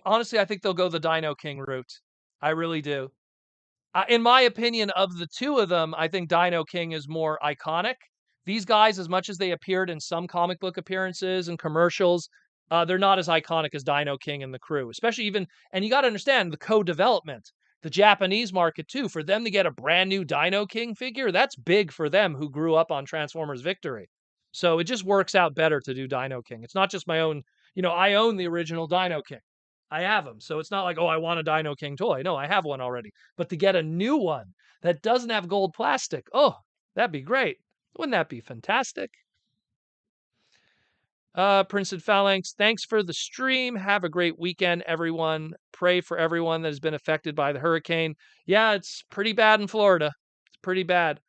Speaker 2: Honestly, I think they'll go the Dino King route. I really do. In my opinion, of the two of them, I think Dino King is more iconic. These guys, as much as they appeared in some comic book appearances and commercials, they're not as iconic as Dino King and the crew. Especially and you got to understand the co-development, the Japanese market too. For them to get a brand new Dino King figure, that's big for them who grew up on Transformers Victory. So it just works out better to do Dino King. It's not just my own. I own the original Dino King. I have them. So it's not like, oh, I want a Dino King toy. No, I have one already. But to get a new one that doesn't have gold plastic, oh, that'd be great. Wouldn't that be fantastic? Prince and Phalanx, thanks for the stream. Have a great weekend, everyone. Pray for everyone that has been affected by the hurricane. Yeah, it's pretty bad in Florida. It's pretty bad.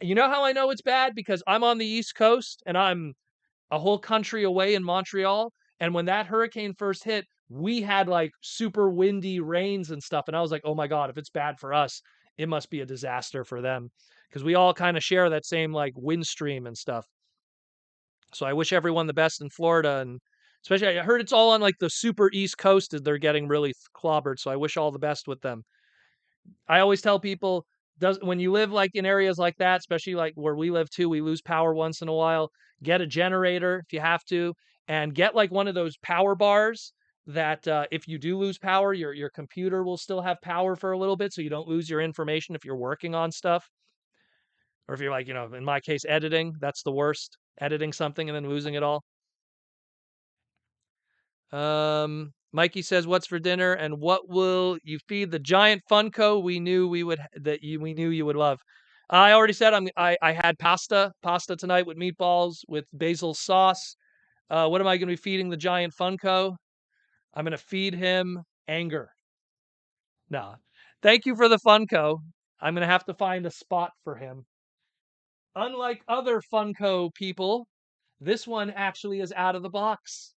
Speaker 2: You know how I know it's bad? Because I'm on the East Coast and I'm a whole country away in Montreal. And when that hurricane first hit, we had like super windy rains and stuff. And I was like, oh my God, if it's bad for us, it must be a disaster for them. Because we all kind of share that same like wind stream and stuff. So I wish everyone the best in Florida. And especially, I heard it's all on like the super East Coast. They're getting really clobbered. So I wish all the best with them. I always tell people, when you live like in areas like that, especially like where we live too, we lose power once in a while. Get a generator if you have to, and get like one of those power bars that if you do lose power, your computer will still have power for a little bit, so you don't lose your information if you're working on stuff, or if you're like, in my case, editing. That's the worst. Editing something and then losing it all. Mikey says, "What's for dinner, and what will you feed the giant Funko we knew you would love?" I already said I had pasta tonight with meatballs with basil sauce. What am I going to be feeding the giant Funko? I'm going to feed him anger. No, thank you for the Funko. I'm going to have to find a spot for him. Unlike other Funko people, this one actually is out of the box.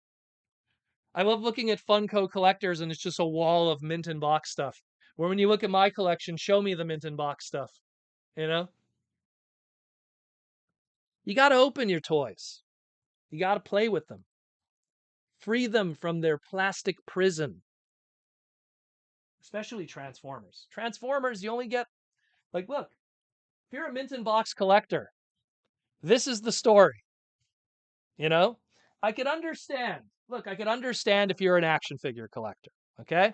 Speaker 2: I love looking at Funko collectors and it's just a wall of mint and box stuff. Where when you look at my collection, show me the mint and box stuff. You got to open your toys. You got to play with them. Free them from their plastic prison. Especially Transformers. Transformers, you only get, look, if you're a mint and box collector, this is the story. I could understand. Look, I could understand if you're an action figure collector, okay?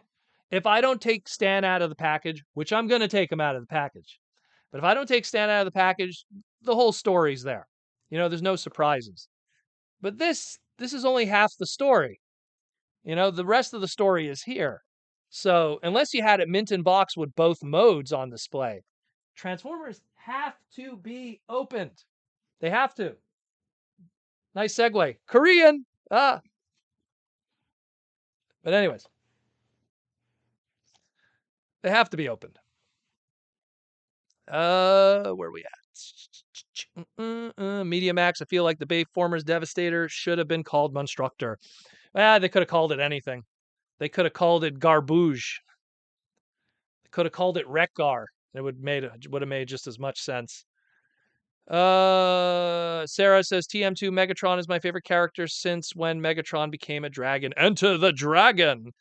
Speaker 2: If I don't take Stan out of the package, which I'm going to take him out of the package, But if I don't take Stan out of the package, the whole story's there. There's no surprises. But this is only half the story. The rest of the story is here. So unless you had it mint in box with both modes on display, Transformers have to be opened. They have to. Nice segue. Korean. But anyways, they have to be opened. Where are we at? Media Max. I feel like the Bayformers Devastator should have been called Monstructor. They could have called it anything. They could have called it Garbouge. They could have called it Wreck-Gar. It would have made just as much sense. Sarah says TM2 Megatron is my favorite character since when Megatron became a dragon. Enter the dragon.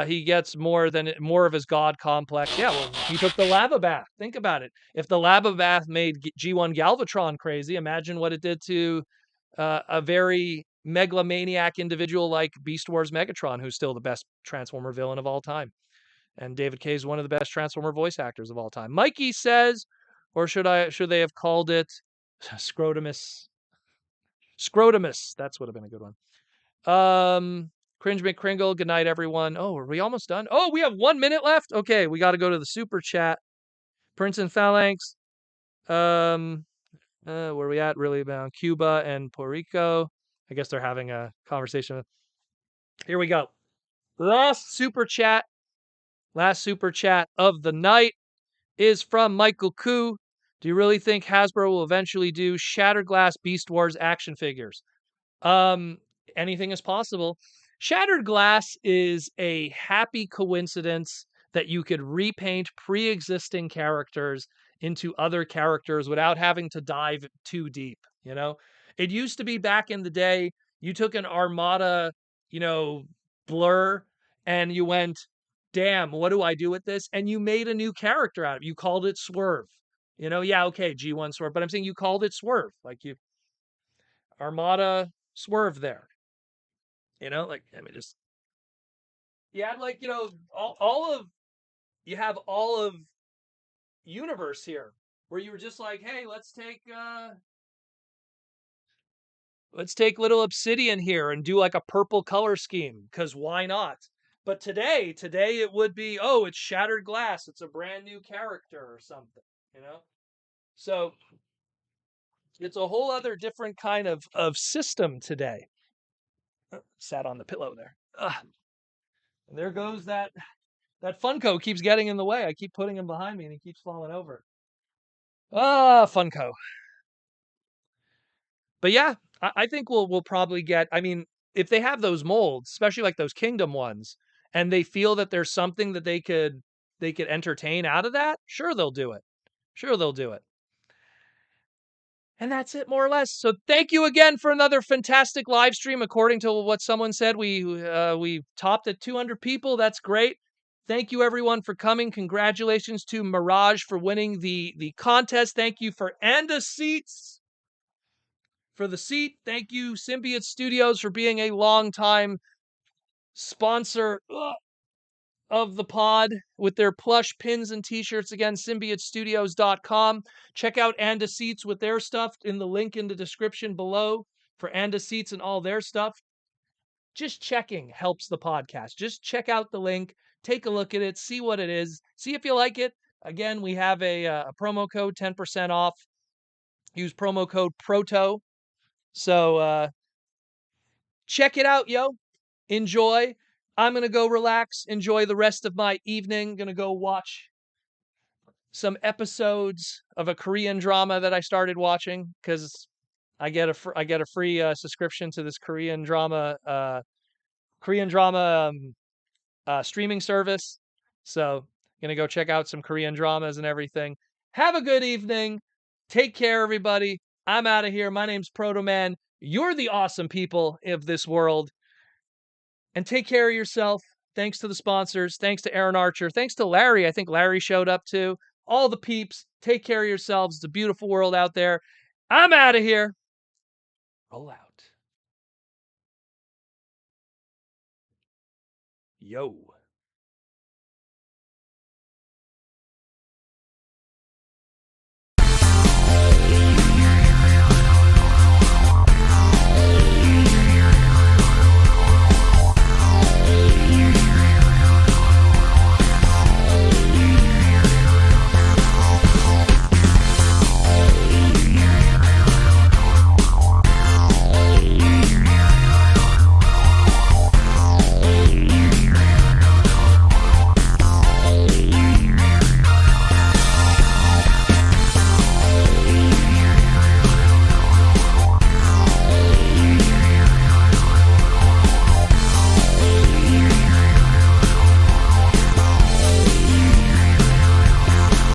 Speaker 2: He gets more of his god complex. Yeah, well, he took the lava bath. Think about it. If the lava bath made G1 Galvatron crazy, imagine what it did to a very megalomaniac individual like Beast Wars Megatron, who's still the best Transformer villain of all time. And David Kaye is one of the best Transformer voice actors of all time. Mikey says, or should they have called it Scrotumus? Scrotumus. That's would have been a good one. Cringe McCringle. Good night, everyone. Oh, are we almost done? Oh, we have 1 minute left. Okay, we got to go to the super chat. Prince and Phalanx. Where are we at? Really about Cuba and Puerto Rico. I guess they're having a conversation. Here we go. Last super chat of the night is from Michael Koo. Do you really think Hasbro will eventually do Shattered Glass Beast Wars action figures? Anything is possible. Shattered Glass is a happy coincidence that you could repaint pre-existing characters into other characters without having to dive too deep. It used to be back in the day, you took an Armada, blur, and you went, damn, what do I do with this? And you made a new character out of it. You called it Swerve. Yeah, okay, G1 Swerve, but I'm saying you called it Swerve. Like Armada Swerve there. You had you have all of universe here where you were just like, hey, let's take little Obsidian here and do like a purple color scheme, because why not? But today it would be, oh, it's Shattered Glass. It's a brand new character or something, So it's a whole other different kind of system today. Sat on the pillow there. And there goes that Funko keeps getting in the way. I keep putting him behind me and he keeps falling over. Funko. But yeah, I think we'll probably get, I mean, if they have those molds, especially like those Kingdom ones, and they feel that there's something that they could entertain out of that, sure they'll do it. And that's it, more or less. So thank you again for another fantastic live stream. According to what someone said, we topped at 200 people. That's great. Thank you, everyone, for coming. Congratulations to Mirage for winning the contest. Thank you for Anda Seats for the seat. Thank you, Symbiote Studios, for being a long-time sponsor of the pod with their plush pins and t-shirts. Again, symbiotestudios.com. Check out Anda Seats with their stuff in the link in the description below for Anda Seats and all their stuff. Just checking helps the podcast. Just check out the link, take a look at it, see what it is, see if you like it. Again, we have a promo code, 10% off. Use promo code PROTO. So check it out, yo. Enjoy. I'm going to go relax, enjoy the rest of my evening. Going to go watch some episodes of a Korean drama that I started watching because I get a free subscription to this Korean drama streaming service. So going to go check out some Korean dramas and everything. Have a good evening. Take care, everybody. I'm out of here. My name's Proto Man. You're the awesome people of this world. And take care of yourself. Thanks to the sponsors. Thanks to Aaron Archer. Thanks to Larry. I think Larry showed up too. All the peeps. Take care of yourselves. It's a beautiful world out there. I'm out of here. Roll out. Yo.